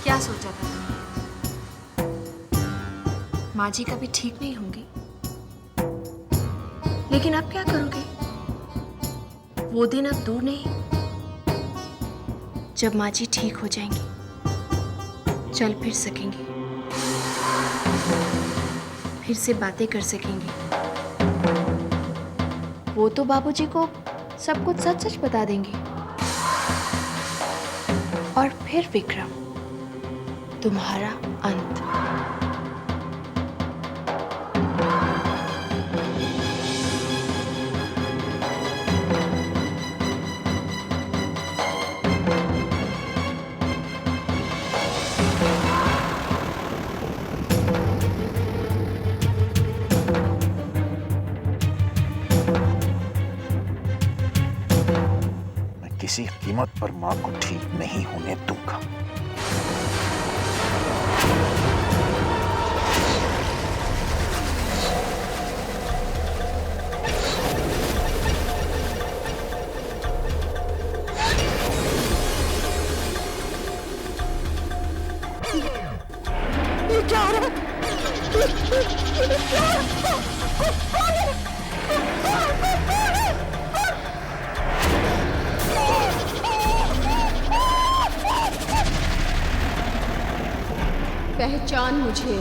क्या सोचा था माँ जी कभी ठीक नहीं होंगी, लेकिन अब क्या करोगे? वो दिन अब दूर नहीं जब माँ जी ठीक हो जाएंगी, चल फिर सकेंगी। फिर से बातें कर सकेंगी। वो तो बाबूजी को सब कुछ सच सच बता देंगी। और फिर विक्रम, तुम्हारा अंत। किसी कीमत पर मां को ठीक नहीं होने दूंगा। ये क्या हो रहा है? पहचान मुझे।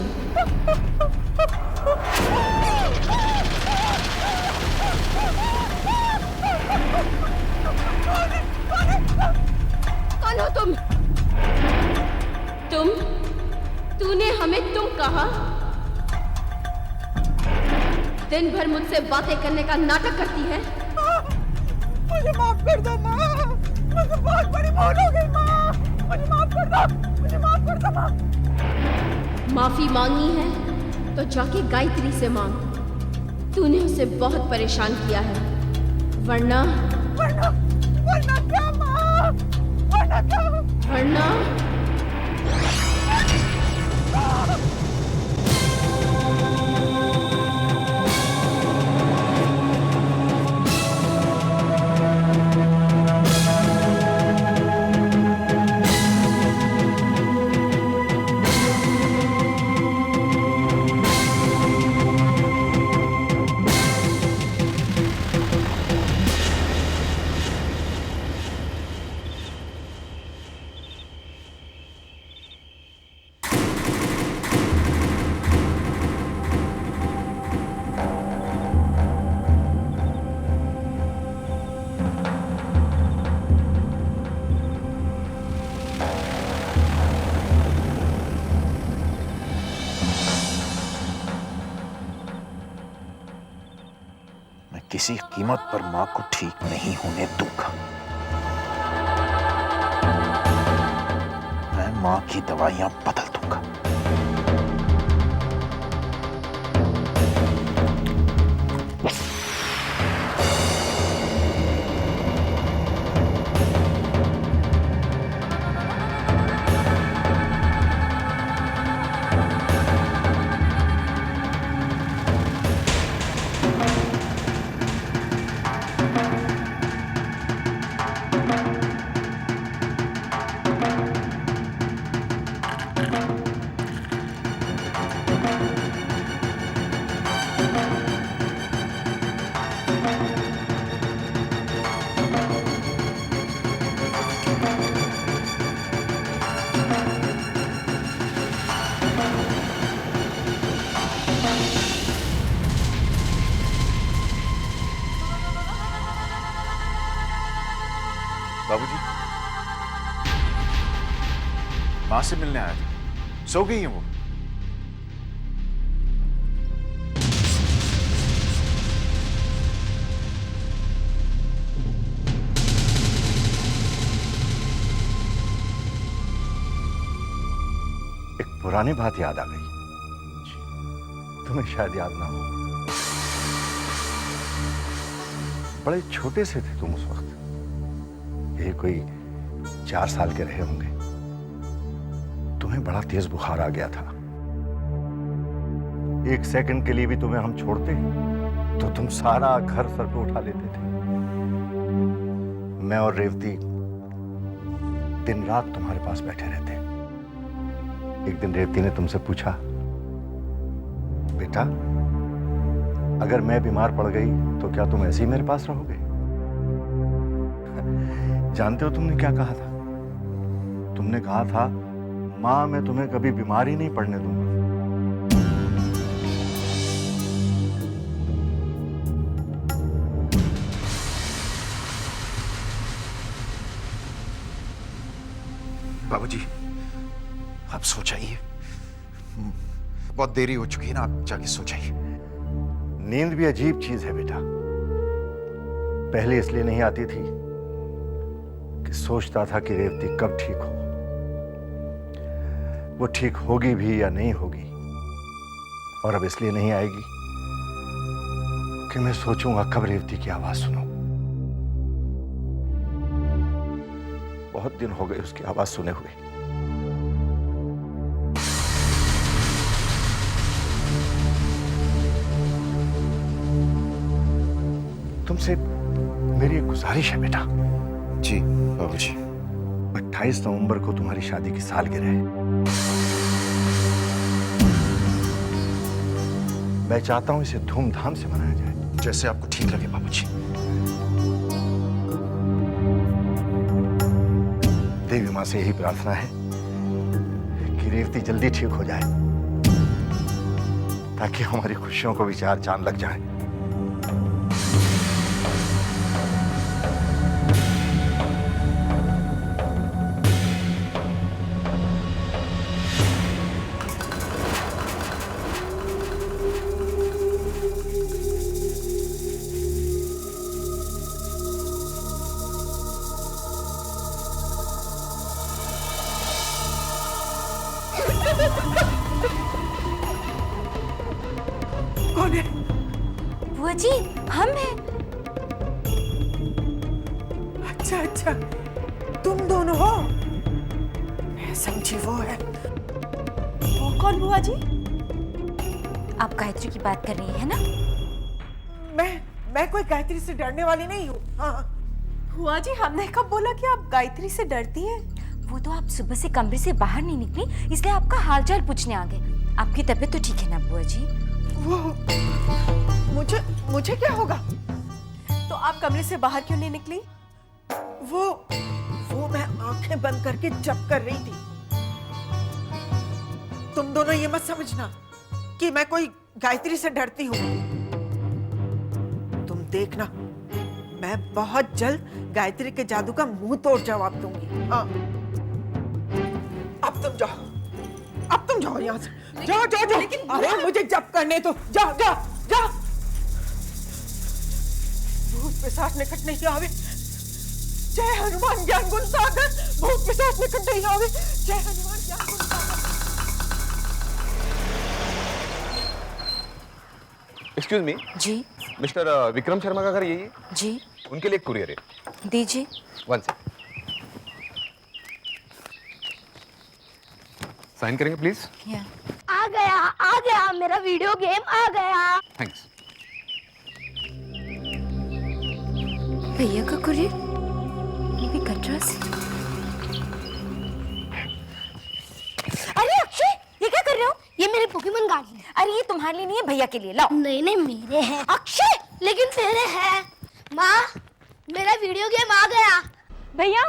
कौन हो तुम? तूने हमें तुम कहा? दिन भर मुझसे बातें करने का नाटक करती है। मुझे माफ कर दो माँ, मुझे बहुत बड़ी भूल हो गई माँ, मुझे माफ कर दो, मुझे माफ कर दो माँ। माफी मांगनी है तो जाके गायत्री से मांग। तूने उसे बहुत परेशान किया है, वरना क्या माँ? वरना क्या? वरना किसी कीमत पर मां को ठीक नहीं होने दूंगा। मैं मां की दवाइयां बदल दूंगा। बाबूजी, मां से मिलने आया था। सो गई है वो? एक पुरानी बात याद आ गई, तुम्हें शायद याद ना हो। बड़े छोटे से थे तुम उस वक्त, ये कोई 4 साल के रहे होंगे। तुम्हें बड़ा तेज बुखार आ गया था। 1 सेकंड के लिए भी तुम्हें हम छोड़ते तो तुम सारा घर सर पे उठा लेते थे। मैं और रेवती दिन रात तुम्हारे पास बैठे रहते। एक दिन रेवती ने तुमसे पूछा, बेटा अगर मैं बीमार पड़ गई तो क्या तुम ऐसे ही मेरे पास रहोगे? जानते हो तुमने क्या कहा था? तुमने कहा था, मां मैं तुम्हें कभी बीमार ही नहीं पड़ने दूंगा। बाबूजी, आप सो जाइए। बहुत देरी हो चुकी है ना, आप जाके सो जाइए। नींद भी अजीब चीज है बेटा। पहले इसलिए नहीं आती थी कि सोचता था कि रेवती कब ठीक हो, वो ठीक होगी भी या नहीं होगी। और अब इसलिए नहीं आएगी कि मैं सोचूंगा कब रेवती की आवाज सुनूं। बहुत दिन हो गए उसकी आवाज सुने हुए। तुमसे मेरी एक गुजारिश है बेटा। जी बाबूजी। 28 नवंबर को तुम्हारी शादी की सालगिरह है। मैं चाहता हूं इसे धूमधाम से मनाया जाए। जैसे आपको ठीक लगे बाबूजी। देवी मां से यही प्रार्थना है कि रेवती जल्दी ठीक हो जाए, ताकि हमारी खुशियों को भी चार चांद लग जाए। कौन है? बुआ जी, हम हैं। अच्छा अच्छा, तुम दोनों हो? मैं समझी वो है। वो कौन बुआ जी? आप गायत्री की बात कर रही है ना? मैं कोई गायत्री से डरने वाली नहीं हूँ। हाँ। बुआ जी, हमने कब बोला कि आप गायत्री से डरती हैं? वो तो आप सुबह से कमरे से बाहर नहीं निकली, इसलिए आपका हालचाल पूछने आ गए। आपकी तबीयत तो ठीक है ना बुआ जी? वो मुझे क्या होगा? तो आप कमरे से बाहर क्यों नहीं निकली? वो मैं आंखें बंद करके जप कर रही थी। तुम दोनों ये मत समझना कि मैं कोई गायत्री से डरती हूँ। तुम देखना, मैं बहुत जल्द गायत्री के जादू का मुंह तोड़ जवाब दूंगी। हाँ। अब तुम जाओ यहाँ से। जाओ। अरे मुझे जप करने तो जाओ। भूत पिशाच निकट नहीं आवे। जय हनुमान ज्ञान गुण सागर। भूत पिशाच निकट नहीं आवे। जय हनुमान ज्ञान गुण सागर। एक्सक्यूज मी जी मिस्टर विक्रम शर्मा का घर यही है? जी उनके लिए एक कुरियर है। दीजिए। One second. साइन करेंगे प्लीज। आ गया मेरा वीडियो गेम आ गया। थैंक्स। भैया का कुरियर, वो भी कटरा से। अरे अक्षय, ये क्या कर रहे हो? ये मेरे पोकेमॉन कार्ड हैं। अरे ये तुम्हारे लिए नहीं है, भैया के लिए। लाओ। नहीं मेरे हैं। अक्षय, लेकिन तेरे हैं। माँ, मेरा वीडियो गेम आ गया। भैया,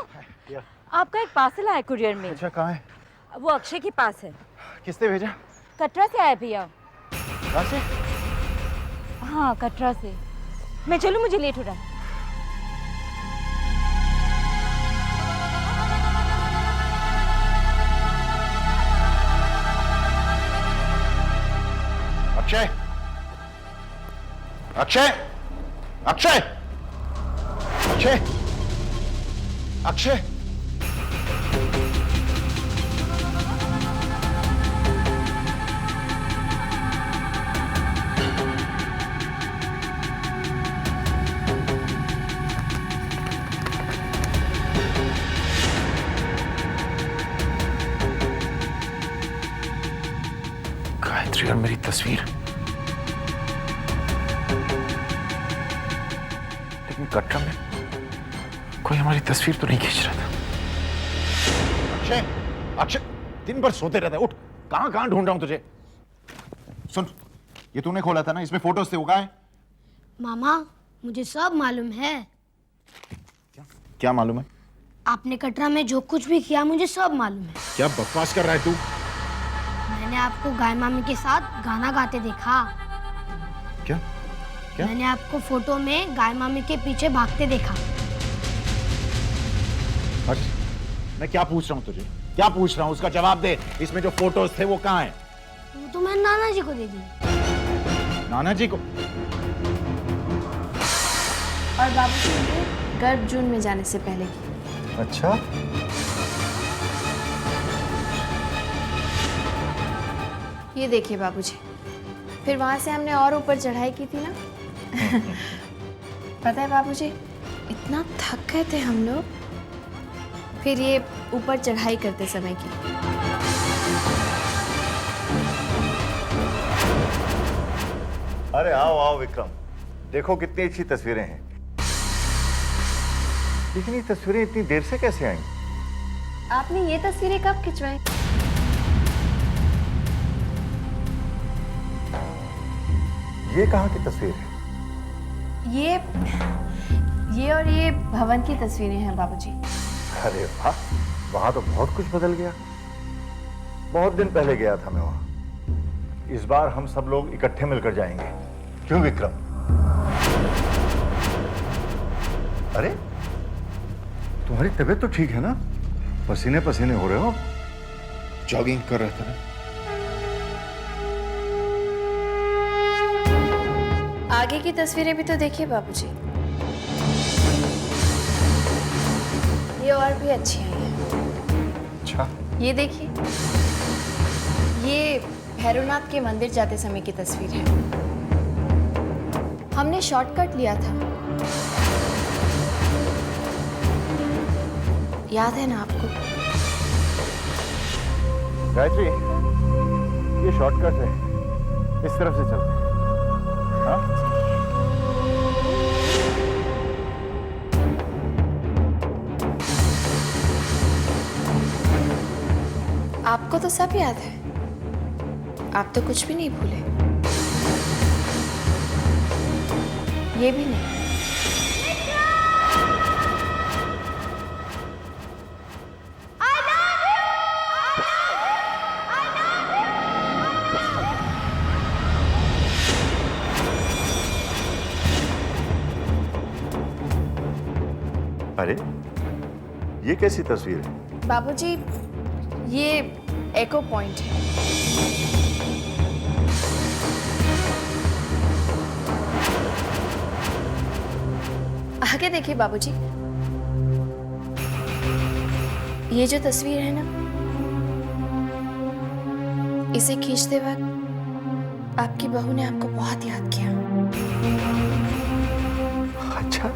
आपका एक पार्सल आया कुरियर में। अच्छा, कहाँ है? वो अक्षय के पास है। किसने भेजा? कटरा से आया भैया। कहाँ से? हाँ, कटरा से। मैं चलूं, मुझे लेट हो रहा है। अक्षय, अक्षय, अक्षय, अक्षय, अक्षय। गायत्री और मेरी तस्वीर, लेकिन कटरा में कोई हमारी तस्वीर तो नहीं खींच रहा था। अक्षय, अक्षय, दिन भर सोते रहता है। उठ, कहाँ ढूंढ रहा हूं तुझे। सुन, ये तूने खोला था ना, इसमें फोटोज थे, वो कहाँ है? मामा, मुझे सब मालूम है। क्या मालूम है? आपने कटरा में जो कुछ भी किया, मुझे सब मालूम है। क्या बकवास कर रहा है तू? मैंने आपको गाय मामी के साथ गाना गाते देखा। क्या? मैंने आपको फोटो में गाय मामी के पीछे भागते देखा। हर्ष, मैं क्या पूछ रहा हूँ तुझे? क्या पूछ रहा हूँ उसका जवाब दे। इसमें जो फोटोज थे वो कहाँ हैं? वो तो मैंने नाना जी को दे दी। नाना जी को? और बाबूजी ने गर्भ जून में जाने से पहले की। अच्छा, ये देखिए बाबूजी, फिर वहां से हमने और ऊपर चढ़ाई की थी ना। पता है बाबूजी, इतना थक गए थे हम लोग, फिर ये ऊपर चढ़ाई करते समय की। अरे आओ आओ विक्रम, देखो कितनी अच्छी तस्वीरें हैं। लेकिन ये तस्वीरें इतनी देर से कैसे आई? आपने ये तस्वीरें कब खिंचवाई? ये कहाँ की तस्वीर है? ये और ये भवन की तस्वीरें हैं बाबूजी। अरे वाह, वहां तो बहुत कुछ बदल गया। बहुत दिन पहले गया था मैं वहां। इस बार हम सब लोग इकट्ठे मिलकर जाएंगे, क्यों विक्रम? अरे तुम्हारी तबीयत तो ठीक है ना? पसीने पसीने हो रहे हो। जॉगिंग कर रहे थे ना? आगे की तस्वीरें भी तो देखिए बाबूजी, ये और भी अच्छी आई हैं। अच्छा, ये देखिए, ये भैरवनाथ के मंदिर जाते समय की तस्वीर है। हमने शॉर्टकट लिया था, याद है ना आपको? गायत्री, ये शॉर्टकट है, इस तरफ से चलते हैं। हाँ? आपको तो सब याद है, आप तो कुछ भी नहीं भूले। ये भी नहीं। अरे ये कैसी तस्वीर है? बाबूजी, ये एको पॉइंट है। आगे देखिए बाबूजी, ये जो तस्वीर है ना, इसे खींचते वक्त आपकी बहू ने आपको बहुत याद किया। अच्छा,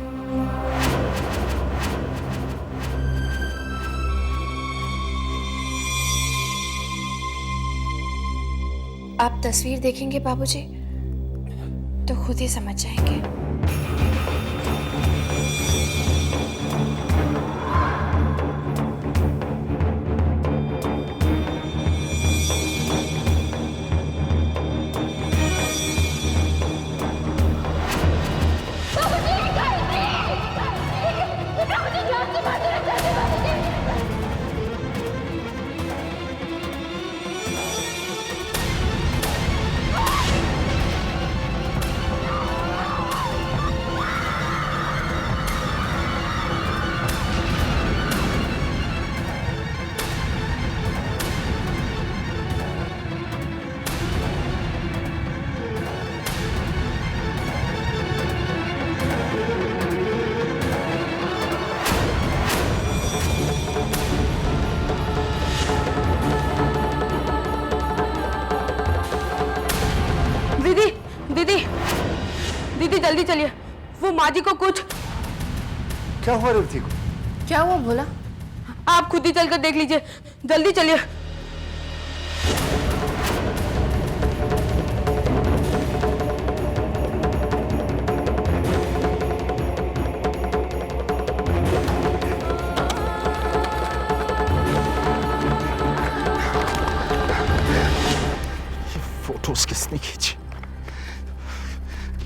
आप तस्वीर देखेंगे बाबूजी तो खुद ही समझ जाएंगे। दीदी जल्दी चलिए, वो माँ जी को कुछ। क्या हुआ रेवती को? क्या हुआ भोला? आप खुद ही चलकर देख लीजिए, जल्दी चलिए। ये फोटोज किसने खींची?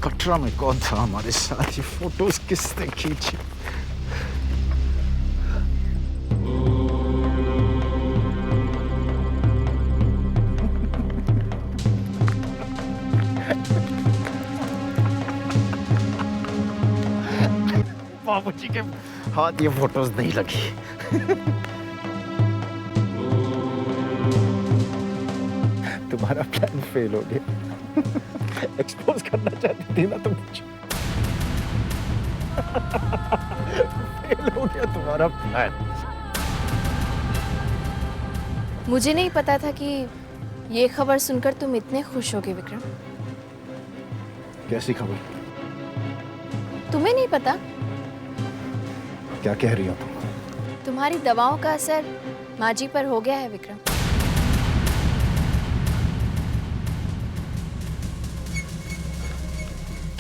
कटरा में कौन था हमारे साथ? ये फोटोज किसने खींची? बाबूजी के हाथ ये फोटोज नहीं लगी। तुम्हारा प्लान फेल हो गया। एक्सपोज करना चाहती थी ना तुम मुझे। फेल हो गया तुम्हारा प्लान। मुझे नहीं पता था कि ये खबर सुनकर तुम इतने खुश होगे विक्रम। कैसी खबर? तुम्हें नहीं पता? क्या कह रही हो तुम? तुम्हारी दवाओं का असर माँ जी पर हो गया है विक्रम।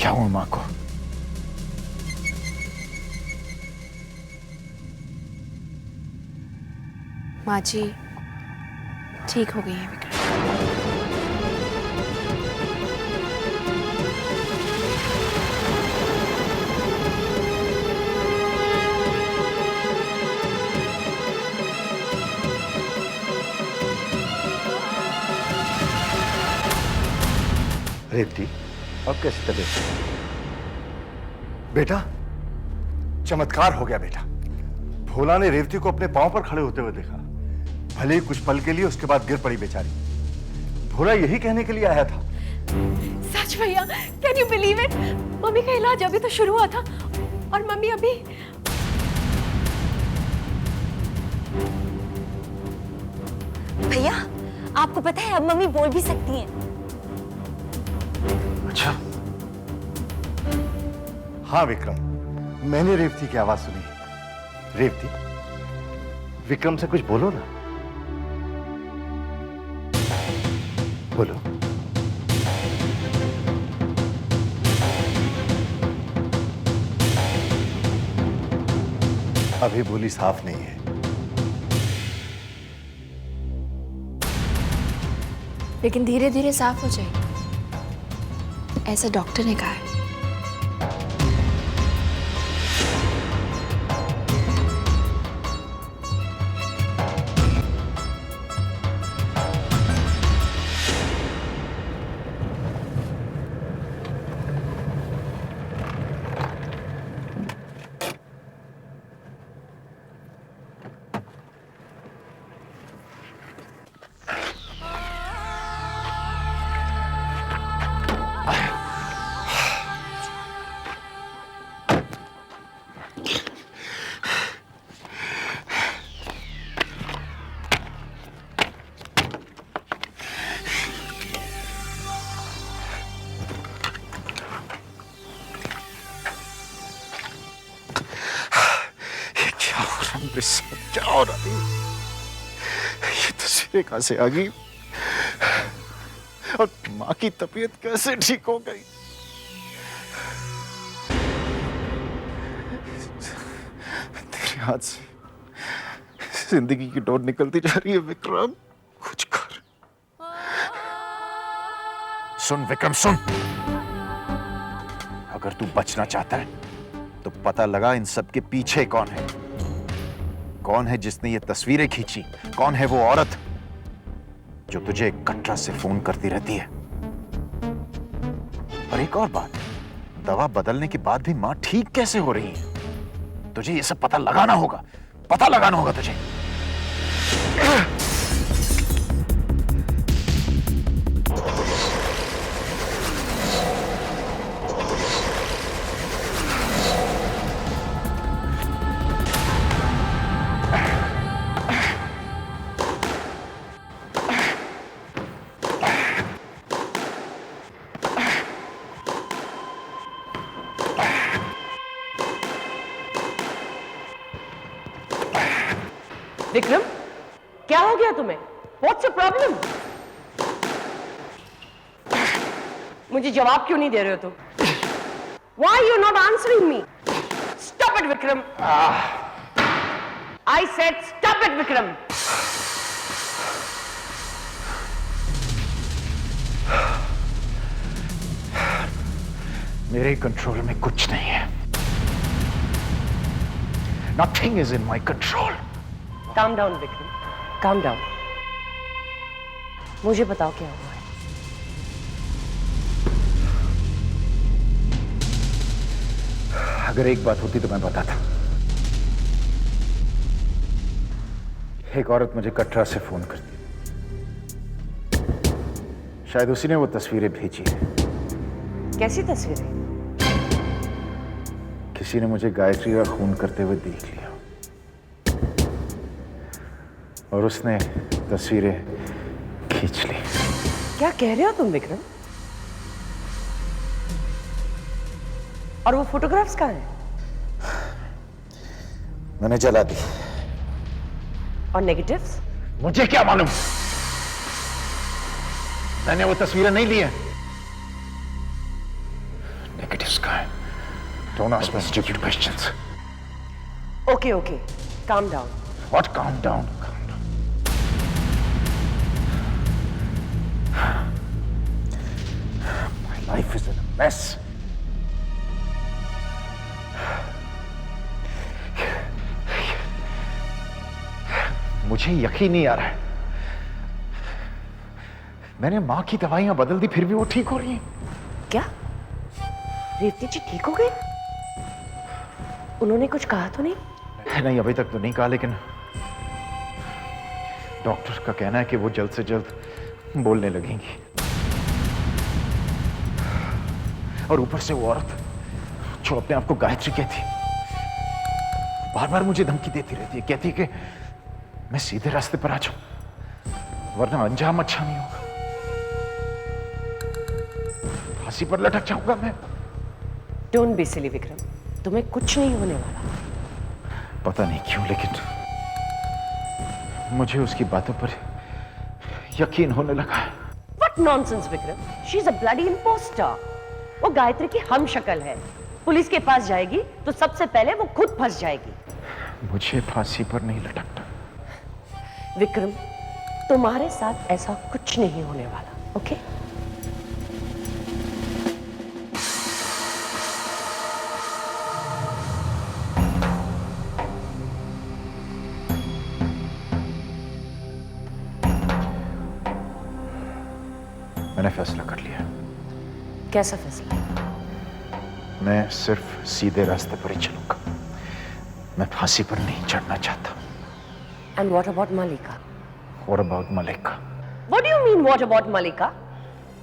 क्या हुआ माँ को? माँ जी ठीक हो गई है विक्रम। रेवती, अब कैसी तबीयत? बेटा, चमत्कार हो गया बेटा। भोला ने रेवती को अपने पांव पर खड़े होते हुए देखा। भले ही कुछ पल के लिए, उसके बाद गिर पड़ी बेचारी। भोला यही कहने के लिए आया था। सच भैया, can you believe it? Mummy का इलाज अभी तो शुरू हुआ था और मम्मी अभी भैया, आपको पता है अब मम्मी बोल भी सकती हैं। अच्छा। हाँ विक्रम, मैंने रेवती की आवाज सुनी। रेवती, विक्रम से कुछ बोलो ना। बोलो। अभी बोली साफ नहीं है। लेकिन धीरे धीरे साफ हो जाएगी, ऐसा डॉक्टर ने कहा है। क्या हो रहा है? ये तस्वीरें कहां से आ गई? और माँ की तबीयत कैसे ठीक हो गई? तेरे हाथ से जिंदगी की डोर निकलती जा रही है विक्रम। कुछ कर। सुन विक्रम, सुन। अगर तू बचना चाहता है तो पता लगा इन सब के पीछे कौन है। कौन है जिसने ये तस्वीरें खींची? कौन है वो औरत जो तुझे कटरा से फोन करती रहती है? और एक और बात, दवा बदलने के बाद भी मां ठीक कैसे हो रही है? तुझे ये सब पता लगाना होगा तुझे। विक्रम, क्या हो गया तुम्हें? What's your problem? मुझे जवाब क्यों नहीं दे रहे हो तुम? Why are you not answering me? Stop it, Vikram. I said stop it, Vikram. मेरे कंट्रोल में कुछ नहीं है। Nothing is in my control. Calm down, Vikram. Calm down. मुझे बताओ क्या हुआ है? अगर एक बात होती तो मैं बताता। एक औरत मुझे कटरा से फोन करती, शायद उसी ने वो तस्वीरें भेजी है। कैसी तस्वीरें? किसी ने मुझे गायत्री का खून करते हुए देख लिया और उसने तस्वीरें खींच ली। क्या कह रहे हो तुम विक्रम? और वो फोटोग्राफ्स कहाँ हैं? मैंने जला दी। और नेगेटिव्स? मुझे क्या मालूम, मैंने वो तस्वीरें नहीं ली हैं। नेगेटिव्स कहाँ हैं? Don't ask me stupid questions. Okay, okay. Calm down. What calm down? Calm down. My life is in a mess. मुझे यकीन नहीं आ रहा है, मैंने मां की दवाइयां बदल दी फिर भी वो ठीक हो रही हैं। क्या रेवती जी ठीक हो गई? उन्होंने कुछ कहा तो नहीं? नहीं, अभी तक तो नहीं कहा, लेकिन डॉक्टर का कहना है कि वो जल्द से जल्द बोलने लगेंगी। और ऊपर से वो औरत जो अपने आप को गायत्री कहती, बार बार मुझे धमकी देती रहती है, कहती है कि मैं सीधे रास्ते पर आ जाऊं वरना अंजाम अच्छा नहीं होगा, फांसी पर लटक जाऊंगा मैं। डोंट बी सिली विक्रम, तुम्हें कुछ नहीं होने वाला। पता नहीं क्यों, लेकिन मुझे उसकी बातों पर यकीन होने लगा है। What nonsense Vikram, she is a bloody imposter। वो गायत्री की हम शक्ल है, पुलिस के पास जाएगी तो सबसे पहले वो खुद फंस जाएगी। मुझे फांसी पर नहीं लटकना। विक्रम, तुम्हारे साथ ऐसा कुछ नहीं होने वाला, ओके? मैंने फैसला कर लिया। कैसा फैसला? मैं सिर्फ सीधे रास्ते पर ही चलूंगा, मैं फांसी पर नहीं चढ़ना चाहता। And what about Malika? What about Malika? What do you mean what about Malika?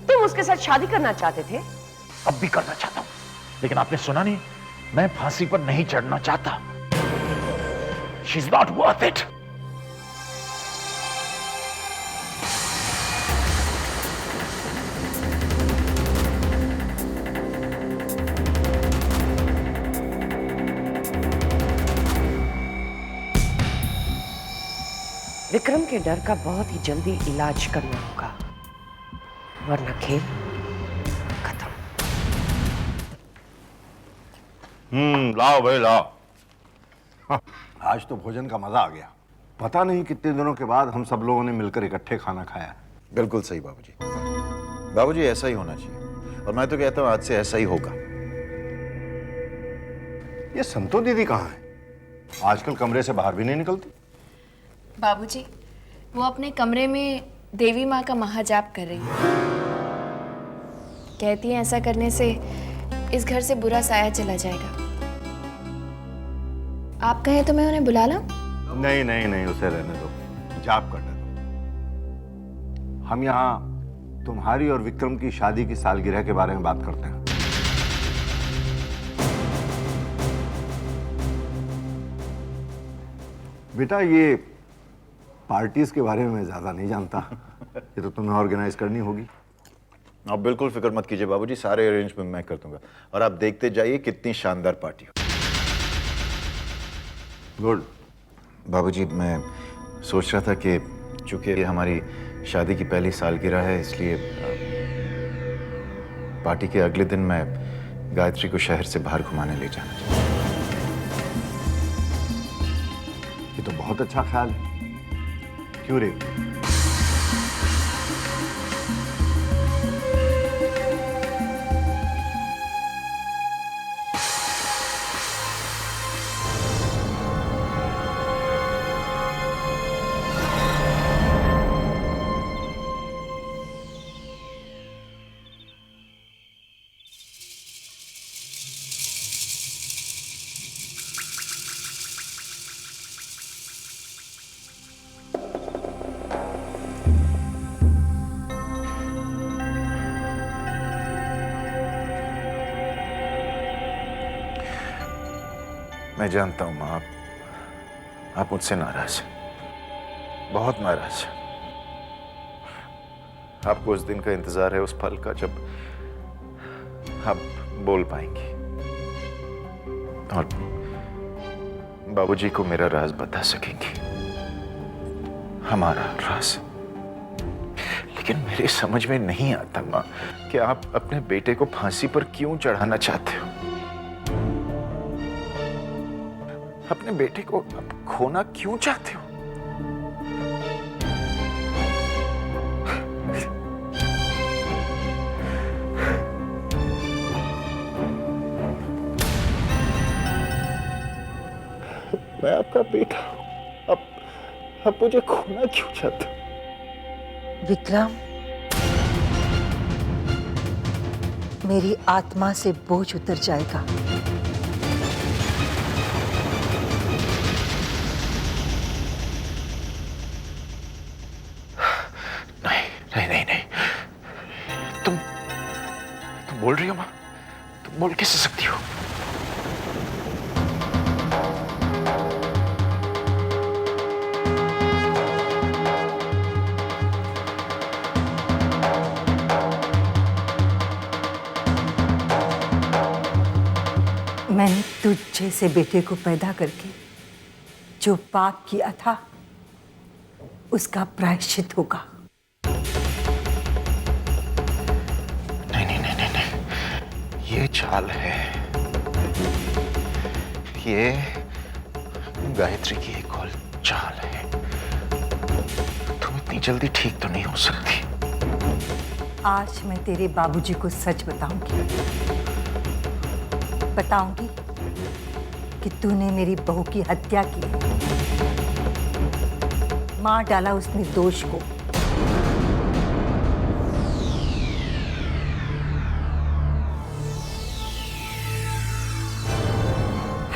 तुम उसके साथ शादी करना चाहते थे? अब भी करना चाहता हूं, लेकिन आपने सुना नहीं, मैं फांसी पर नहीं चढ़ना चाहता। She's not worth it. Vikram के डर का बहुत ही जल्दी इलाज करना होगा, वरना खेल खत्म। लाओ भाई लाओ। हाँ, आज तो भोजन का मजा आ गया। पता नहीं कितने दिनों के बाद हम सब लोगों ने मिलकर इकट्ठे खाना खाया। बिल्कुल सही बाबूजी। बाबूजी ऐसा ही होना चाहिए, और मैं तो कहता हूं आज से ऐसा ही होगा। ये संतो दीदी कहाँ है? आजकल कमरे से बाहर भी नहीं निकलती। बाबूजी, वो अपने कमरे में देवी माँ का महाजाप कर रही है। कहती हैं ऐसा करने से इस घर से बुरा साया चला जाएगा। आप कहें तो मैं उन्हें बुला लाऊं? नहीं नहीं नहीं, उसे रहने दो, जाप करने दो। हम यहाँ तुम्हारी और विक्रम की शादी की सालगिरह के बारे में बात करते हैं। बेटा, ये पार्टीज के बारे में मैं ज्यादा नहीं जानता। ये तो तुम्हें ऑर्गेनाइज करनी होगी। आप बिल्कुल फिक्र मत कीजिए बाबूजी, सारे अरेंजमेंट मैं कर दूंगा, और आप देखते जाइए कितनी शानदार पार्टी हो। गुड। बाबूजी, मैं सोच रहा था कि चूंकि ये हमारी शादी की पहली सालगिरह है, इसलिए पार्टी के अगले दिन मैं गायत्री को शहर से बाहर घुमाने ले जाना चाहता हूं। ये तो बहुत अच्छा ख्याल है। क्यों रे? मैं जानता हूं मां, आप मुझसे नाराज हैं, बहुत नाराज हैं। आपको उस दिन का इंतजार है, उस पल का जब आप बोल पाएंगी और बाबूजी को मेरा राज बता सकेंगी, हमारा राज। लेकिन मेरे समझ में नहीं आता मां कि आप अपने बेटे को फांसी पर क्यों चढ़ाना चाहते हो? अपने बेटे को आप खोना क्यों चाहते हो? मैं आपका बेटा हूं, आप मुझे खोना क्यों चाहते हो? विक्रम, मेरी आत्मा से बोझ उतर जाएगा। नहीं, तुम बोल रही हो मां? तुम बोल कैसे सकती हो? मैंने तुझ जैसे बेटे को पैदा करके जो पाप किया था उसका प्रायश्चित होगा। नहीं, ये चाल है, ये गायत्री की एक और चाल है। तुम इतनी जल्दी ठीक तो नहीं हो सकती। आज मैं तेरे बाबूजी को सच बताऊंगी कि तूने मेरी बहू की हत्या की, मार डाला उस निर्दोष को।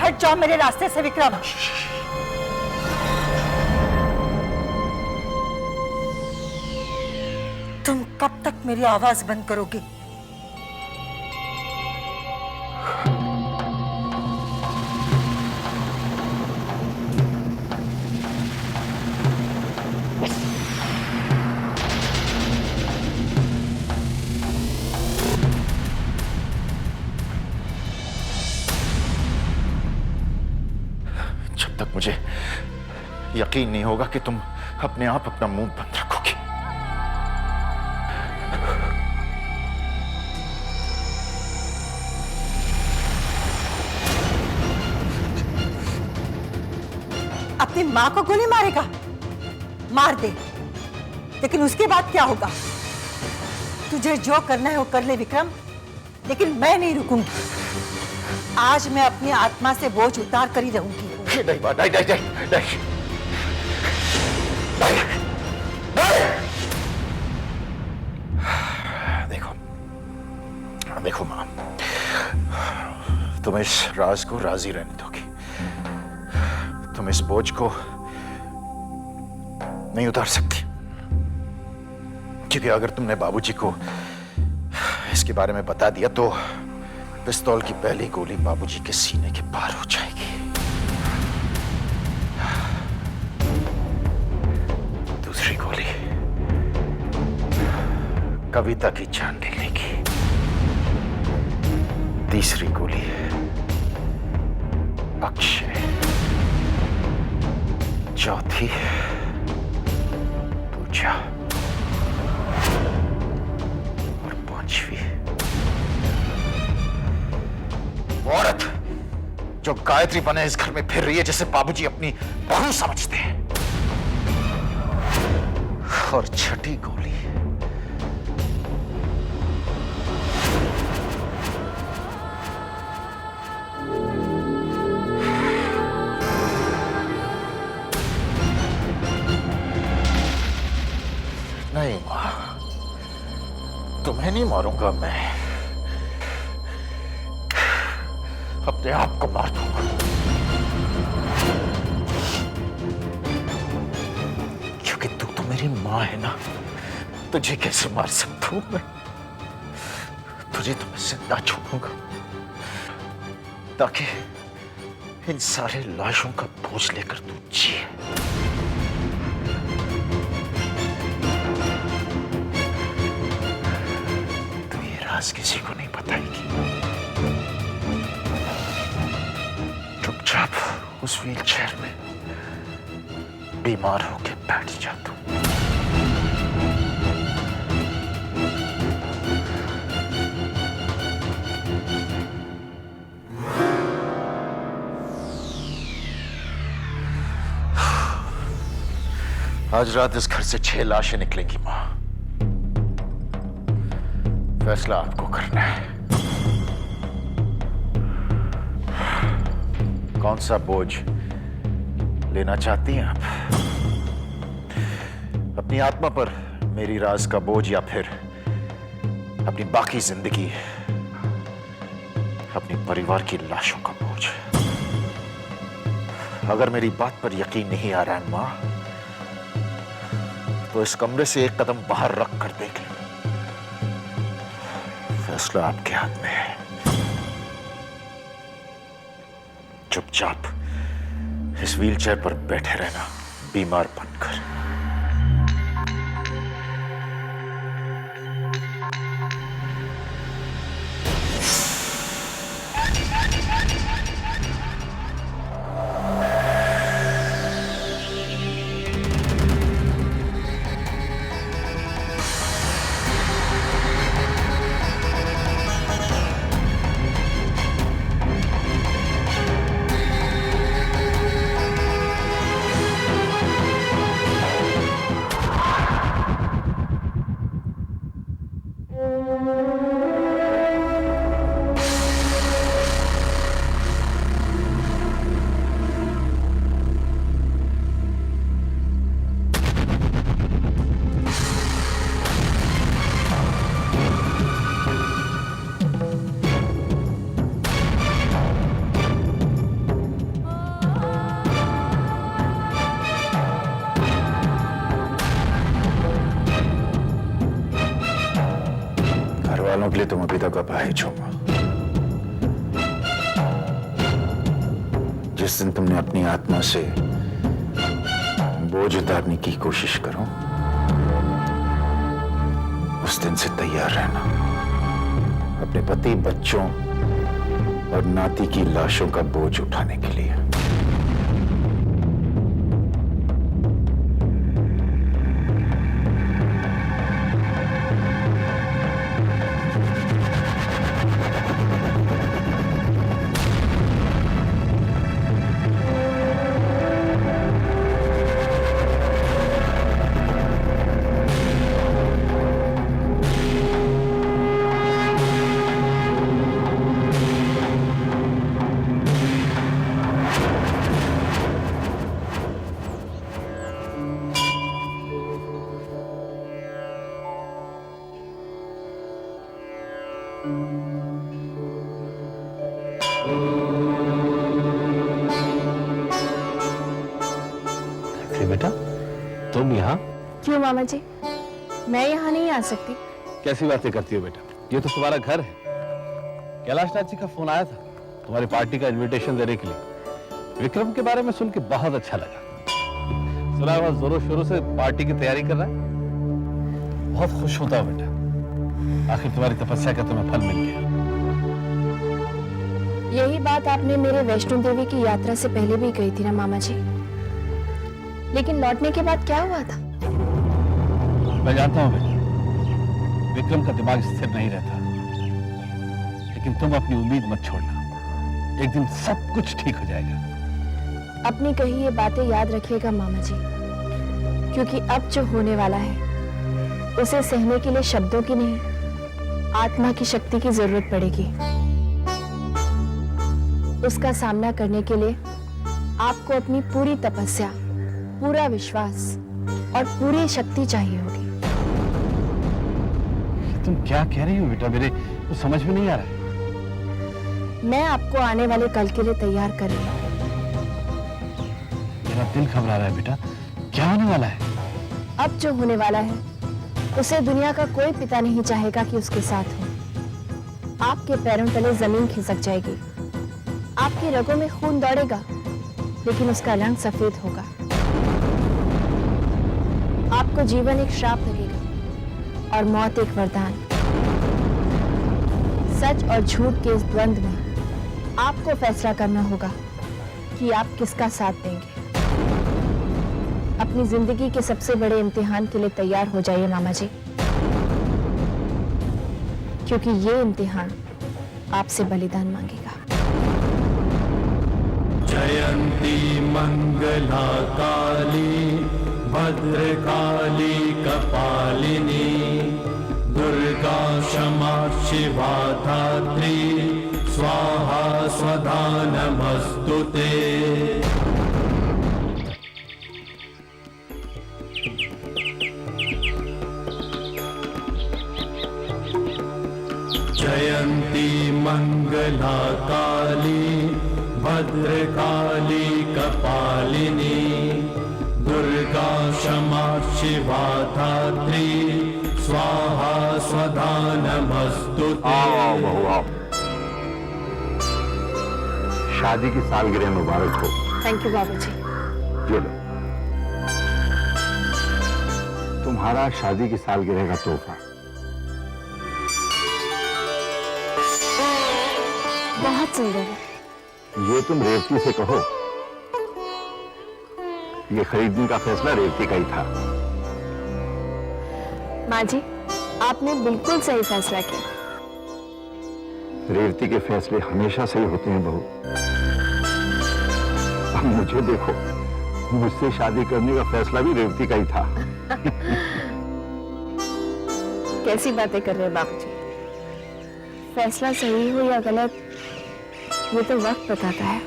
हट जाओ मेरे रास्ते से विक्रम। तुम कब तक मेरी आवाज बंद करोगे? जब तक मुझे यकीन नहीं होगा कि तुम अपने आप अपना मुंह बंद रखोगी। अपनी मां को गोली मारेगा? मार दे, लेकिन उसके बाद क्या होगा? तुझे जो करना है वो कर ले विक्रम, लेकिन मैं नहीं रुकूंगी। आज मैं अपनी आत्मा से बोझ उतार कर ही रहूंगी। नहीं। देखो मां, तुम इस राज को राजी रहने दोगी, तुम इस बोझ को नहीं उतार सकती, क्योंकि अगर तुमने बाबूजी को इसके बारे में बता दिया तो पिस्तौल की पहली गोली बाबूजी के सीने के पार हो जाएगी। दूसरी गोली कविता की जान ले लेगी। तीसरी गोली अक्षय, चौथी पूजा और पांचवी औरत जो गायत्री बने इस घर में फिर रही है, जिसे बाबूजी अपनी बहू समझते हैं। और छठी गोली नहीं मां, तुम्हें नहीं मारूंगा, मैं अपने आप को मार दूंगा। क्योंकि तू तो मेरी मां है ना, तुझे कैसे मार सकता हूं मैं? तुझे तो मैं जिंदा छोड़ूंगा इन सारे लाशों का बोझ लेकर तू जी। तू ये राज किसी को नहीं बताएगी। चुपचाप उस व्हीलचेयर में बीमार होके बैठ जा तू। आज रात इस घर से 6 लाशें निकलेंगी मां। फैसला आपको करना है। कौन सा बोझ लेना चाहती हैं आप? अपनी आत्मा पर मेरी राज का बोझ या फिर अपनी बाकी जिंदगी अपने परिवार की लाशों का बोझ? अगर मेरी बात पर यकीन नहीं आ रहा है मां, तो इस कमरे से एक कदम बाहर रख कर देख ले। फैसला आपके हाथ में है। चुपचाप इस व्हीलचेयर पर बैठे रहना, बीमार बनकर। वालों के लिए तुम अभी तक अपाहिज हो। जिस दिन तुमने अपनी आत्मा से बोझ उतारने की कोशिश करो, उस दिन से तैयार रहना, अपने पति, बच्चों और नाती की लाशों का बोझ उठाने के लिए। बेटा, तुम यहाँ? क्यों मामा जी, मैं यहाँ नहीं आ सकती। कैसी बातें करती हो बेटा, ये तो तुम्हारा घर है। कैलाश नाथ जी का फोन आया था तुम्हारी पार्टी का इनविटेशन देने के लिए। विक्रम के बारे में सुन के बहुत अच्छा लगा। सुना वह जोरों शोरों से पार्टी की तैयारी कर रहा है। बहुत खुश होता हूं बेटा, आखिर तुम्हारी तपस्या का तुम्हें फल मिल गया। यही बात आपने मेरे वैष्णो देवी की यात्रा से पहले भी कही थी ना मामा जी, लेकिन लौटने के बाद क्या हुआ था? मैं जानता हूं बेटा, विक्रम का दिमाग स्थिर नहीं रहता, लेकिन तुम अपनी उम्मीद मत छोड़ना। एक दिन सब कुछ ठीक हो जाएगा। अपनी कही ये बातें याद रखिएगा मामा जी, क्योंकि अब जो होने वाला है उसे सहने के लिए शब्दों की नहीं, आत्मा की शक्ति की जरूरत पड़ेगी। उसका सामना करने के लिए आपको अपनी पूरी तपस्या, पूरा विश्वास और पूरी शक्ति चाहिए होगी। तुम क्या कह रही हो बेटा, मेरे तो समझ में नहीं आ रहा है। मैं आपको आने वाले कल के लिए तैयार कर रही हूँ। मेरा दिल घबरा रहा है बेटा, क्या होने वाला है? अब जो होने वाला है उसे दुनिया का कोई पिता नहीं चाहेगा कि उसके साथ हो। आपके पैरों तले जमीन खिसक जाएगी, आपकी रगों में खून दौड़ेगा, लेकिन उसका रंग सफेद होगा। आपको जीवन एक श्राप लगेगा और मौत एक वरदान। सच और झूठ के इस द्वंद्व में आपको फैसला करना होगा कि आप किसका साथ देंगे। अपनी जिंदगी के सबसे बड़े इम्तिहान के लिए तैयार हो जाइए मामा जी, क्योंकि ये इम्तिहान आपसे बलिदान मांगेगा। जयंती मंगला काली भद्रकाली कपालिनी दुर्गा क्षमा शिवा धात्री स्वाहा स्वधा नमस्तुते। जयंती मंगला काली भद्रकाली कपालिनी दुर्गा क्षमा शिवा धात्री स्वाहा स्वधा नमस्तुते। आओ बहू आओ। शादी की सालगिरह मुबारक हो। थैंक यू बाबूजी। ये लो तुम्हारा शादी की सालगिरह का तोहफा। बहुत सुंदर है। ये तुम रेवती से कहो, ये खरीदने का फैसला रेवती का ही था। माँ जी, आपने बिल्कुल सही फैसला किया। रेवती के फैसले हमेशा सही होते हैं बहू। अब मुझे देखो, मुझसे शादी करने का फैसला भी रेवती का ही था। कैसी बातें कर रहे हैं बाबूजी? फैसला सही हो या गलत, ये तो वक्त बताता है।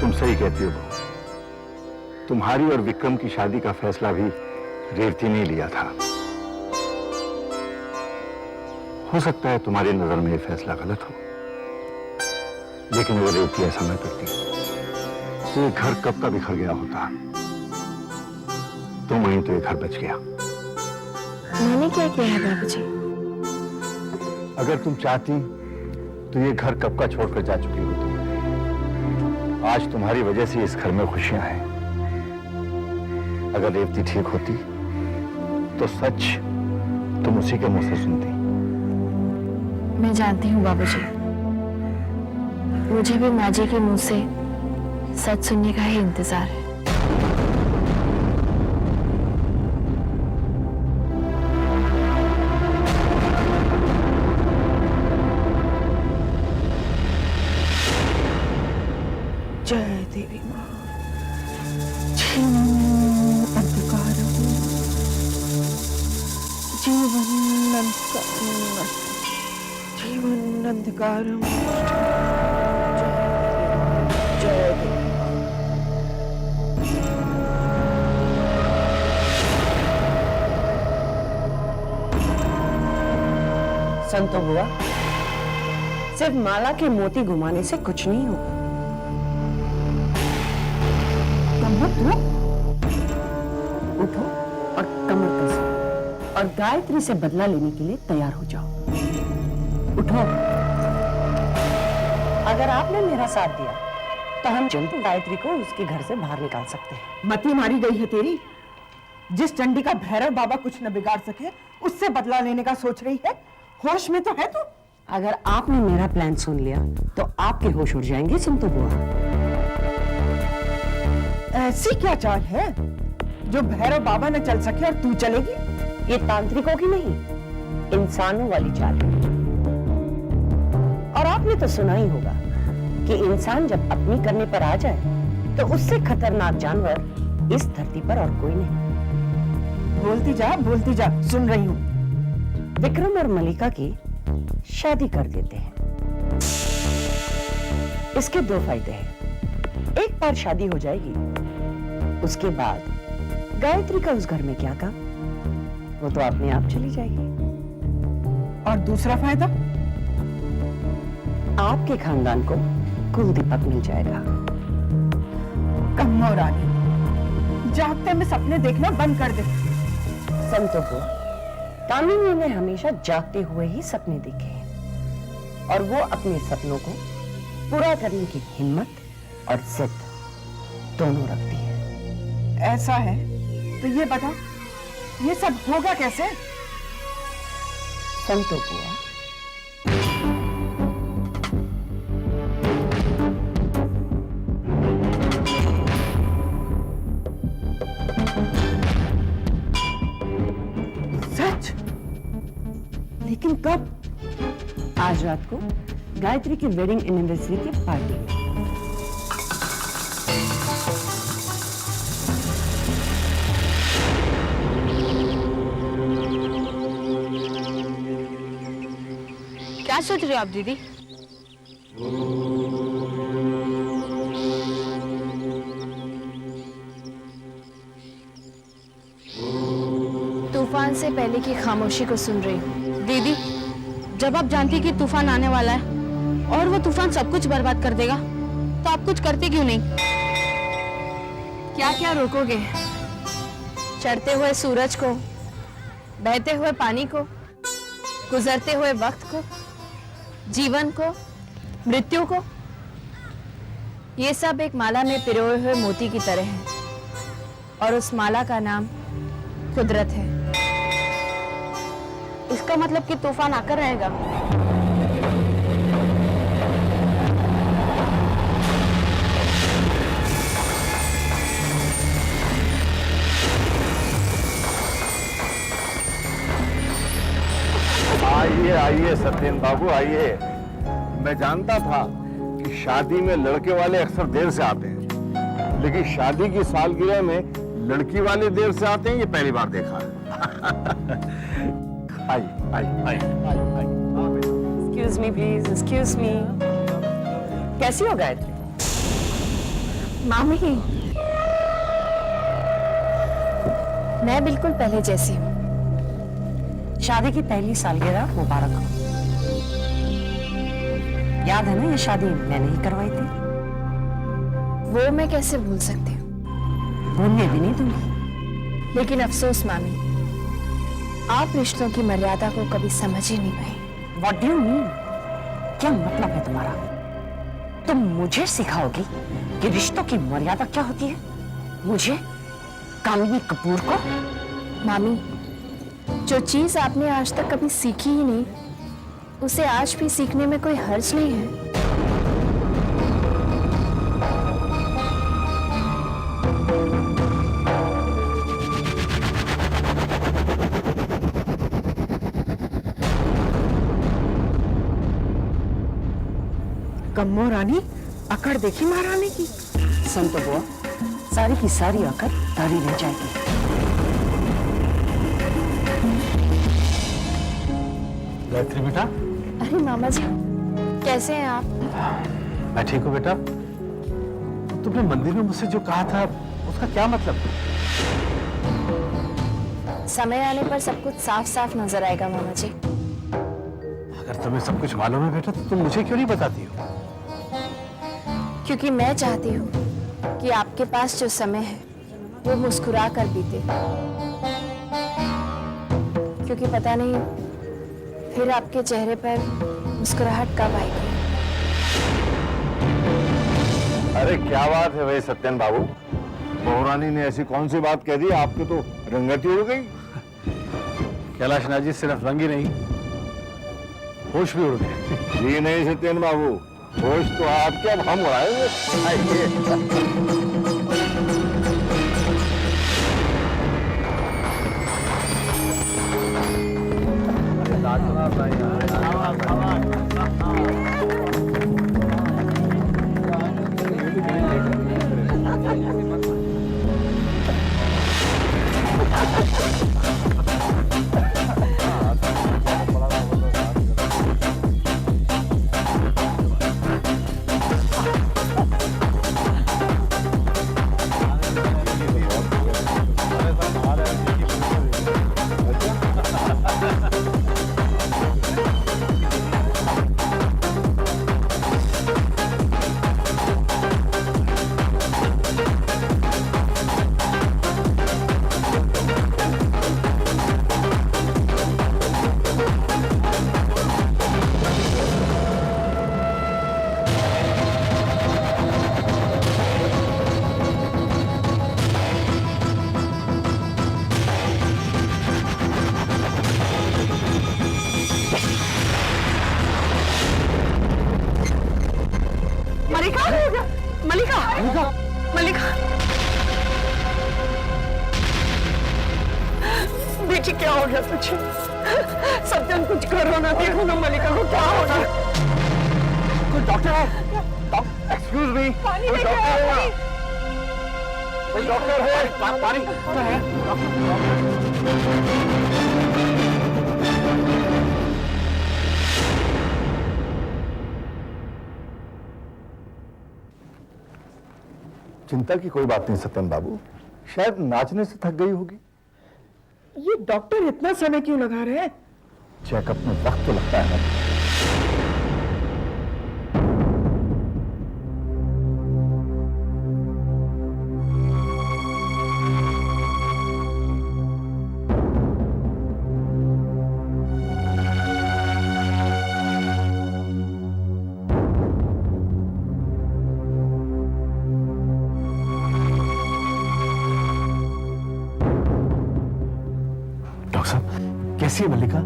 तुम सही कहती हो बहू। तुम्हारी और विक्रम की शादी का फैसला भी रेवती ने लिया था। हो सकता है तुम्हारी नजर में यह फैसला गलत हो, लेकिन अगर रेवती ऐसा न करती तो ये घर कब का बिखर गया होता। तुम वहीं तो ये घर बच गया। मैंने क्या किया है बाबूजी? अगर तुम चाहती तो ये घर कब का छोड़कर जा चुकी होती। आज तुम्हारी वजह से इस घर में खुशियां हैं। अगर रेवती ठीक होती तो सच तुम उसी के मुंह से सुनती। मैं जानती हूँ बाबूजी, मुझे भी माँ जी के मुंह से सच सुनने का ही इंतजार है। जय देवी माँ। अंधकारम जीवन अंधकारम जीवन अंधकारम। जय देवी माँ। संतो बुआ, सिर्फ माला के मोती घुमाने से कुछ नहीं होगा। उठो और कमर कस और गायत्री से बदला लेने के लिए तैयार हो जाओ। उठो। अगर आपने मेरा साथ दिया तो हम जल्द गायत्री को उसके घर से बाहर निकाल सकते हैं। मती मारी गई है तेरी। जिस चंडी का भैरव बाबा कुछ न बिगाड़ सके, उससे बदला लेने का सोच रही है। होश में तो है तू? अगर आपने मेरा प्लान सुन लिया तो आपके होश उड़ जाएंगे संतो बुआ। ऐसी क्या चाल है जो भैरव बाबा न चल सके और तू चलेगी? ये तांत्रिकों की नहीं, इंसानों वाली चाल है। और आपने तो सुना ही होगा कि इंसान जब अपनी करने पर आ जाए तो उससे खतरनाक जानवर इस धरती पर और कोई नहीं। बोलती जा, सुन रही हूँ। विक्रम और मलिका की शादी कर देते हैं। इसके दो फायदे हैं। एक बार शादी हो जाएगी, उसके बाद गायत्री का उस घर में क्या काम, वो तो अपने आप चली जाएगी। और दूसरा फायदा? आपके खानदान को कुल दीपक मिल जाएगा। कम्मो रानी, जागते में सपने देखना बंद कर दे। संतो को कामिनी ने हमेशा जागते हुए ही सपने देखे हैं। और वो अपने सपनों को पूरा करने की हिम्मत और जिद दोनों रखती है। ऐसा है तो ये बता, ये सब होगा कैसे? संतो बुआ, सच? लेकिन कब? आज रात को गायत्री की वेडिंग एनिवर्सरी की पार्टी में। क्या सोच रहे हो आप दीदी? तूफान से पहले की खामोशी को सुन रही हूँ। दीदी, जब आप जानती कि तूफान आने वाला है और वो तूफान सब कुछ बर्बाद कर देगा, तो आप कुछ करते क्यों नहीं? क्या क्या रोकोगे? चढ़ते हुए सूरज को, बहते हुए पानी को, गुजरते हुए वक्त को, जीवन को, मृत्यु को। ये सब एक माला में पिरोए हुए मोती की तरह है, और उस माला का नाम कुदरत है। इसका मतलब कि तूफान आकर रहेगा। आइए आइए सत्येन बाबू आइए। मैं जानता था कि शादी में लड़के वाले अक्सर देर से आते हैं, लेकिन शादी की सालगिरह में लड़की वाले देर से आते हैं, ये पहली बार देखा है। आइए आइए आइए। Excuse me please, excuse me. कैसी हो गायत्री? मामी, मैं बिल्कुल पहले जैसी हूँ। शादी की पहली सालगिरह मुबारक हो। याद है ना, ये शादी मैंने ही करवाई थी। वो मैं कैसे भूल सकती हूँ? भूलने भी नहीं दूंगी। लेकिन अफसोस मामी, आप रिश्तों की मर्यादा को कभी समझ ही नहीं पाई। What do you mean? क्या मतलब है तुम्हारा? तुम मुझे सिखाओगी कि रिश्तों की मर्यादा क्या होती है? मुझे, कामिनी कपूर को? मामी, जो चीज आपने आज तक कभी सीखी ही नहीं, उसे आज भी सीखने में कोई हर्ज नहीं है। कम्मो रानी, अकड़ देखी महारानी की। संतो बुआ, सारी की सारी अकड़ तारी रह जाएगी। गायत्री बेटा। अरे मामा जी, कैसे हैं आप? मैं ठीक हूँ बेटा। तुमने मंदिर में मुझसे जो कहा था, उसका क्या मतलब? समय आने पर सब कुछ साफ साफ नजर आएगा मामा जी। अगर तुम्हें सब कुछ मालूम है बेटा, तो तुम मुझे क्यों नहीं बताती हो? क्योंकि मैं चाहती हूँ कि आपके पास जो समय है वो मुस्कुरा कर बीते, क्योंकि पता नहीं फिर आपके चेहरे पर मुस्कुराहट कब आएगी। अरे क्या बात है भाई सत्यन बाबू, बहुरानी ने ऐसी कौन सी बात कह दी, आपके तो रंगत ही उड़ गई। कैलाश नाथ जी, सिर्फ रंग ही नहीं, होश भी उड़ गए। जी नहीं सत्यन बाबू, होश तो आपके, अब हम उड़ाएंगे। मलिका मलिका मलिका बेटी क्या हो गया तुझे? सत्यन कुछ करो ना, देखो ना मलिका को क्या हो रहा है। कोई डॉक्टर है? एक्सक्यूज मी, पानी कोई लेके डॉक्टर आओ, है? पानी। कोई डॉक्टर है? पानी है? चिंता की कोई बात नहीं सत्यन बाबू, शायद नाचने से थक गई होगी। ये डॉक्टर इतना समय क्यों लगा रहे हैं? चेकअप में वक्त तो लगता है ना। डॉक्टर साहब कैसी है मल्लिका?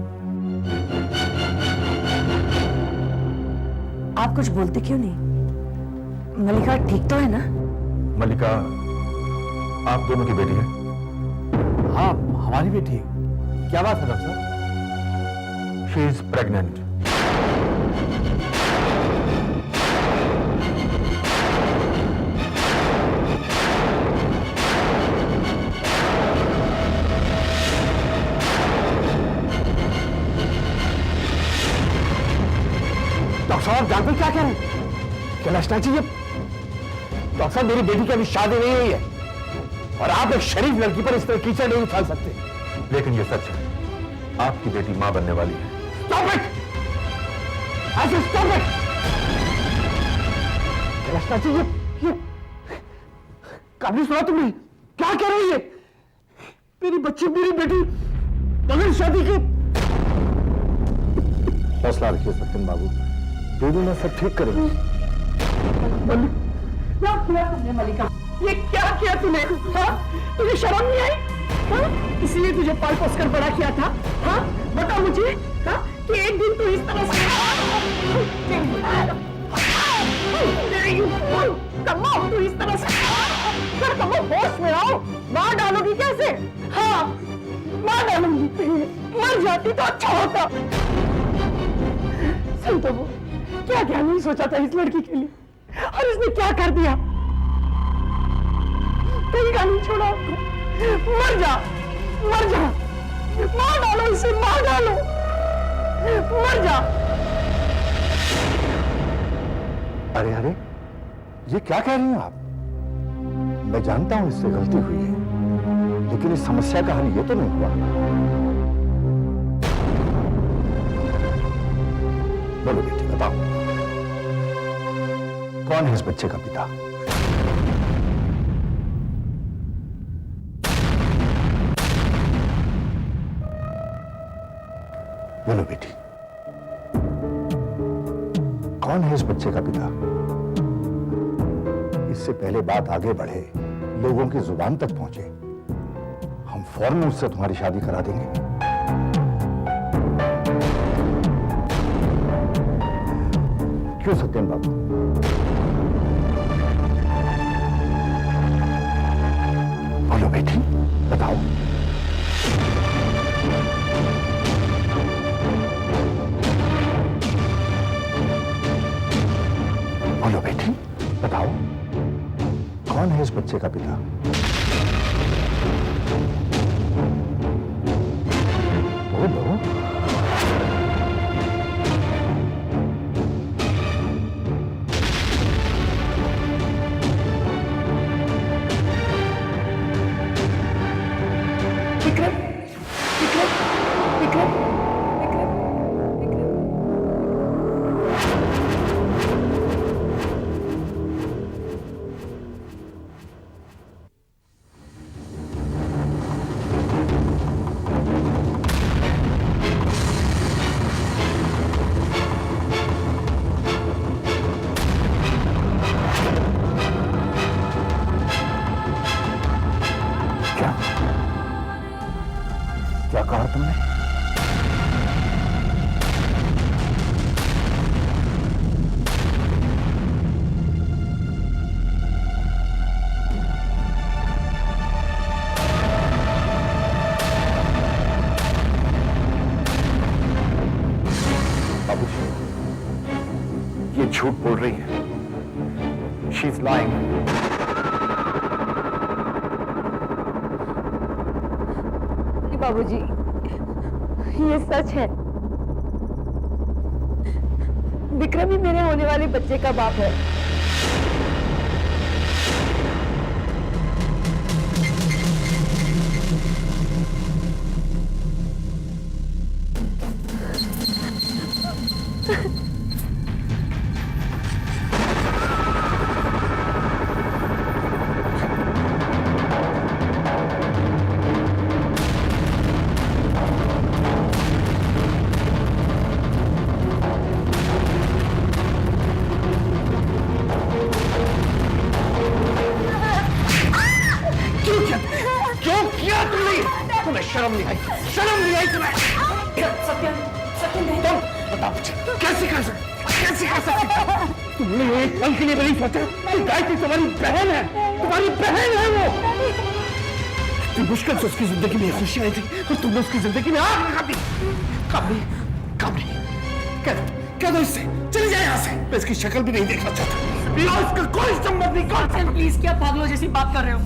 आप कुछ बोलते क्यों नहीं? मलिका ठीक तो है ना? मल्लिका आप दोनों की बेटी है? हाँ हमारी बेटी है। क्या बात है डॉक्टर साहब? She is pregnant. डॉक्टर साहब जानते क्या कह रहे हैं? कैलाशनाथ जी, डॉक्टर साहब मेरी बेटी की अभी शादी नहीं हुई है और आप एक शरीफ लड़की पर इस तरह कीचड़ नहीं उछाल सकते। लेकिन ये सच है, आपकी बेटी मां बनने वाली है। Stop it! I said stop it! Kailashnath जी, ये काबिल सुना तुमने? क्या कह रही है? मेरी बच्ची, मेरी बेटी बगैर शादी के। हौसला रखिए सत्यन बाबू, दो दिन में सब ठीक करेंगे। क्या किया तुमने मलिका? ये क्या किया तूने? हाँ? तुझे शर्म नहीं आई? हाँ? इसलिए तुझे पाल पोस कर बड़ा किया था? हाँ? बता मुझे, हाँ? कि एक दिन तू इस तरह से कमाओ, तू इस तरह से कर कमाओ, होश में आओ। मार डालोगी कैसे? हाँ, मार डालूंगी। मर जाती तो अच्छा होता। सुन तो वो क्या क्या नहीं सोचा था इस लड़की के लिए, और इसने क्या कर दिया? कहीं का नहीं छोड़ा आपको। मर जा, मर जा, मार डालो इसे, मार डालो, मर जा। अरे अरे, ये क्या कह रही हैं आप? मैं जानता हूं इससे गलती हुई है, लेकिन इस समस्या का हल ये तो नहीं हुआ। बोलो बेटी बताओ, कौन है इस बच्चे का पिता? बोलो बेटी, कौन है इस बच्चे का पिता? इससे पहले बात आगे बढ़े, लोगों की जुबान तक पहुंचे, हम फौरन उससे तुम्हारी शादी करा देंगे। क्यों सत्यन बाबू? बोलो बेटी बताओ। बोलो बेटी बताओ, कौन है इस बच्चे का पिता? बोलो। विक्रम, विक्रम, विक्रम, विक्रम, विक्रम। ये झूठ बोल रही है। She is lying. बाबूजी, ये सच है। विक्रम ही मेरे होने वाले बच्चे का बाप है। शर्म नहीं आई? शर्म नहीं आई तुम्हें? सत्य नहीं। तुम बताओ मुझे कैसे कर सकते? तुमने एक पल के लिए नहीं सोचा कि गायत्री तुम्हारी बहन है, तुम्हारी बहन है वो। इतनी मुश्किल से उसकी जिंदगी में खुशी आई थी और तुमने उसकी जिंदगी में आग लगा दी। कामनी कह दो इससे, चली जाए यहाँ से। मैं इसकी शक्ल भी नहीं देखना चाहता। इसका कोई संबंध नहीं। प्लीज, क्या पागलों जैसी बात कर रहे हो?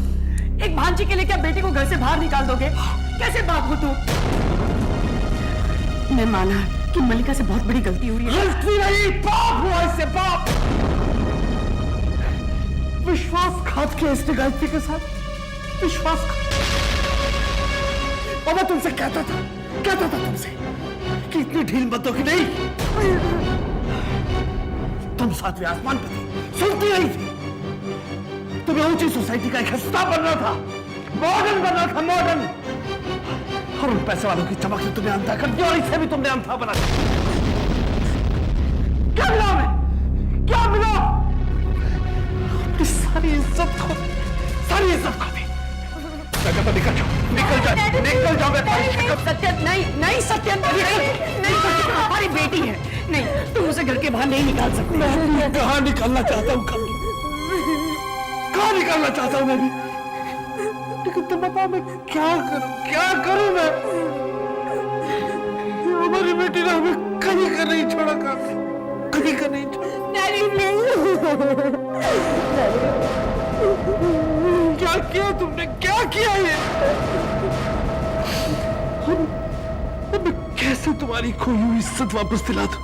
एक भांजी के लिए क्या बेटी को घर से बाहर निकाल दोगे? कैसे बाप हो तुम? मैं माना कि मलिका से बहुत बड़ी गलती हुई है। गलती नहीं, पाप हुआ इससे, पाप। विश्वासघात किया इसने गायत्री के साथ, विश्वासघात। और मैं तुमसे कहता था तुमसे कि इतनी ढील मत दो कि नहीं। तुम सातवें आसमान पर थी, सुनती नहीं थी। तुम्हें ऊंची सोसाइटी का एक हिस्सा बनना था, मॉडर्न बनना था, मॉडर्न। और उन पैसे वालों की चमक ने तुम्हें अंधा कर दिया और इसे भी तुमने अंधा बना दिया। क्या मिला हमें? क्या मिला? अपनी सारी इज्जत खो दी। मैं कहता निकल जाओ। सत्य नहीं, सत्य नहीं, हमारी बेटी है। नहीं, तुम उसे घर के बाहर नहीं निकाल सकते। मैं कहाँ निकालना चाहता हूँ, कहाँ निकालना चाहता हूँ मैं भी, लेकिन तुम बताओ मैं क्या करूं मैं? हमारी बेटी ने हमें कहीं का नहीं छोड़ा, कहीं का नहीं छोड़ा। क्या किया तुमने? क्या किया ये? अब मैं कैसे तुम्हारी खोई हुई इज्जत वापस दिला दूं?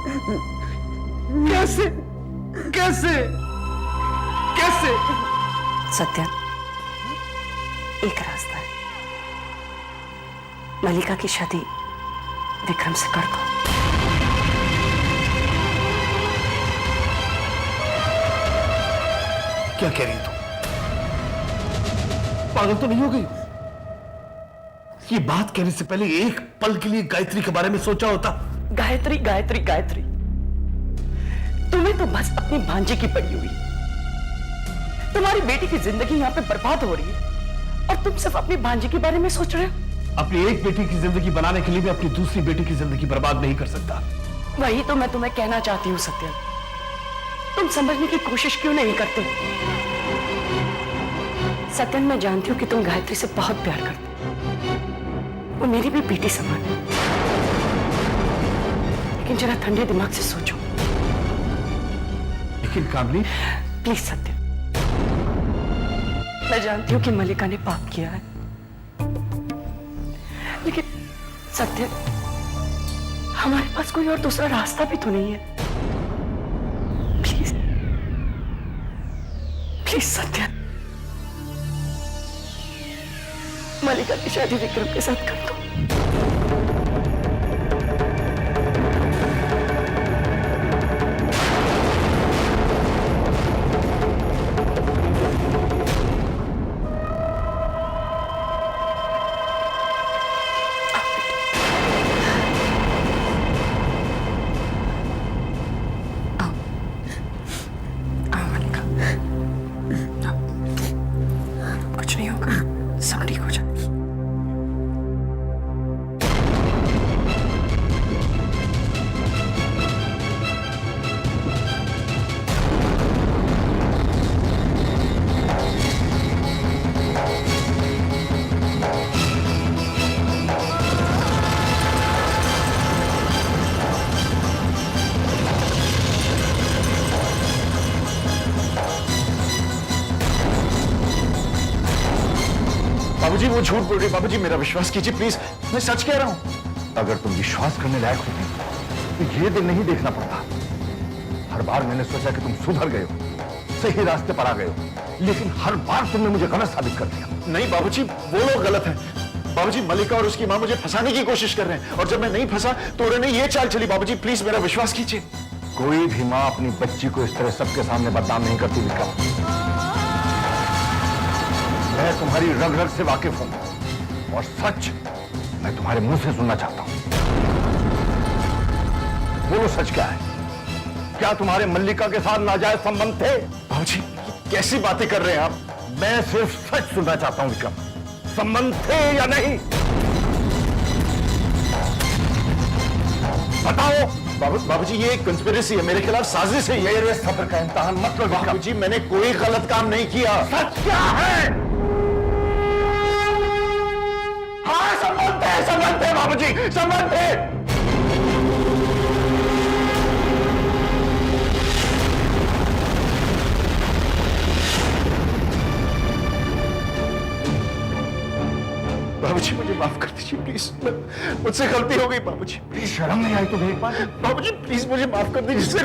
कैसे? सत्या, एक रास्ता है। मलिका की शादी विक्रम से कर दो। क्या कह रही तुम? पागल तो नहीं हो गई? ये बात कहने से पहले एक पल के लिए गायत्री के बारे में सोचा होता। गायत्री, तुम्हें तो बस अपनी भांजे की पड़ी हुई। तुम्हारी बेटी की जिंदगी यहाँ पे बर्बाद हो रही है और तुम सिर्फ अपनी भांजे के बारे में सोच रहे हो। अपनी एक बेटी की जिंदगी बनाने के लिए भी अपनी दूसरी बेटी की जिंदगी बर्बाद नहीं कर सकता। वही तो मैं तुम्हें कहना चाहती हूँ सत्या। तुम समझने की कोशिश क्यों नहीं करते? सत्यन, मैं जानती हूँ कि तुम गायत्री से बहुत प्यार करते हो। वो मेरी भी बेटी समान है। लेकिन जरा ठंडे दिमाग से सोचो। लेकिन कामनी, प्लीज सत्य, मैं जानती हूँ कि मलिका ने पाप किया है, लेकिन सत्य, हमारे पास कोई और दूसरा रास्ता भी तो नहीं है। प्लीज सत्य, मलिका की शादी विक्रम के साथ कर दो। बाबूजी वो झूठ बोल रही। बाबूजी मेरा विश्वास कीजिए प्लीज, मैं सच कह रहा हूं। अगर तुम विश्वास करने लायक होते तो ये दिन नहीं देखना पड़ता। हर बार मैंने सोचा कि तुम सुधर गए हो, सही रास्ते पर आ गए हो, लेकिन हर बार तुमने मुझे गलत साबित कर दिया। नहीं बाबूजी, वो लोग गलत हैं। बाबूजी मलिका और उसकी मां मुझे फंसाने की कोशिश कर रहे हैं, और जब मैं नहीं फंसा तो उन्होंने ये चाल चली। बाबूजी प्लीज मेरा विश्वास कीजिए। कोई भी मां अपनी बच्ची को इस तरह सबके सामने बदनाम नहीं करती विक्रम। मैं तुम्हारी रग रग से वाकिफ हूं, और सच मैं तुम्हारे मुंह से सुनना चाहता हूं। बोलो सच क्या है? क्या तुम्हारे मल्लिका के साथ नाजायज संबंध थे? बाबूजी कैसी बातें कर रहे हैं आप? मैं सिर्फ सच सुनना चाहता हूं विक्रम, संबंध थे या नहीं? बताओ। बाबूजी ये एक कंस्पिरेसी है, मेरे खिलाफ साजिश है। ये सब्र का इम्तिहान मत लो बाबूजी, मैंने कोई गलत काम नहीं किया। सच क्या है? हाँ संबंध है बाबूजी, संबंध है। बाबूजी मुझे माफ कर दीजिए प्लीज, मुझसे गलती हो गई बाबूजी। प्लीज शर्म नहीं आई तुम्हें एक बार? बाबूजी प्लीज मुझे माफ कर दीजिए।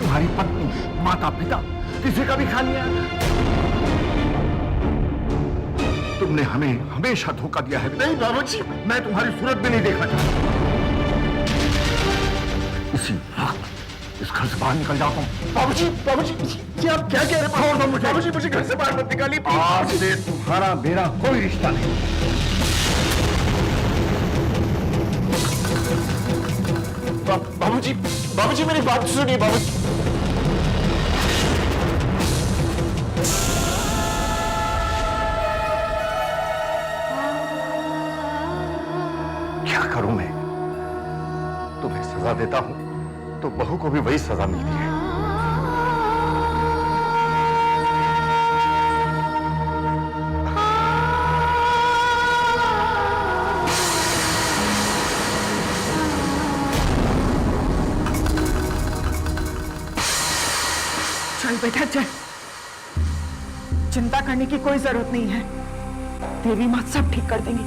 तुम्हारी पत्नी, माता पिता, किसी का भी खा लिया। तुमने हमें हमेशा धोखा दिया है। नहीं बाबूजी, मैं तुम्हारी सूरत भी नहीं देखना चाहता। इसी वक्त इस घर से बाहर निकल जाता हूँ। बाबूजी आप क्या कह रहे हैं? बाबूजी मुझे घर से बाहर मत निकालिए। आज से तुम्हारा मेरा कोई रिश्ता नहीं। बाबूजी मेरी बात सुनिए। बाबूजी क्या करूं मैं? तुम्हें सजा देता हूं तो बहू को भी वही सजा मिलती है। चल बेटा चल, चिंता करने की कोई जरूरत नहीं है। देवी माँ सब ठीक कर देंगी।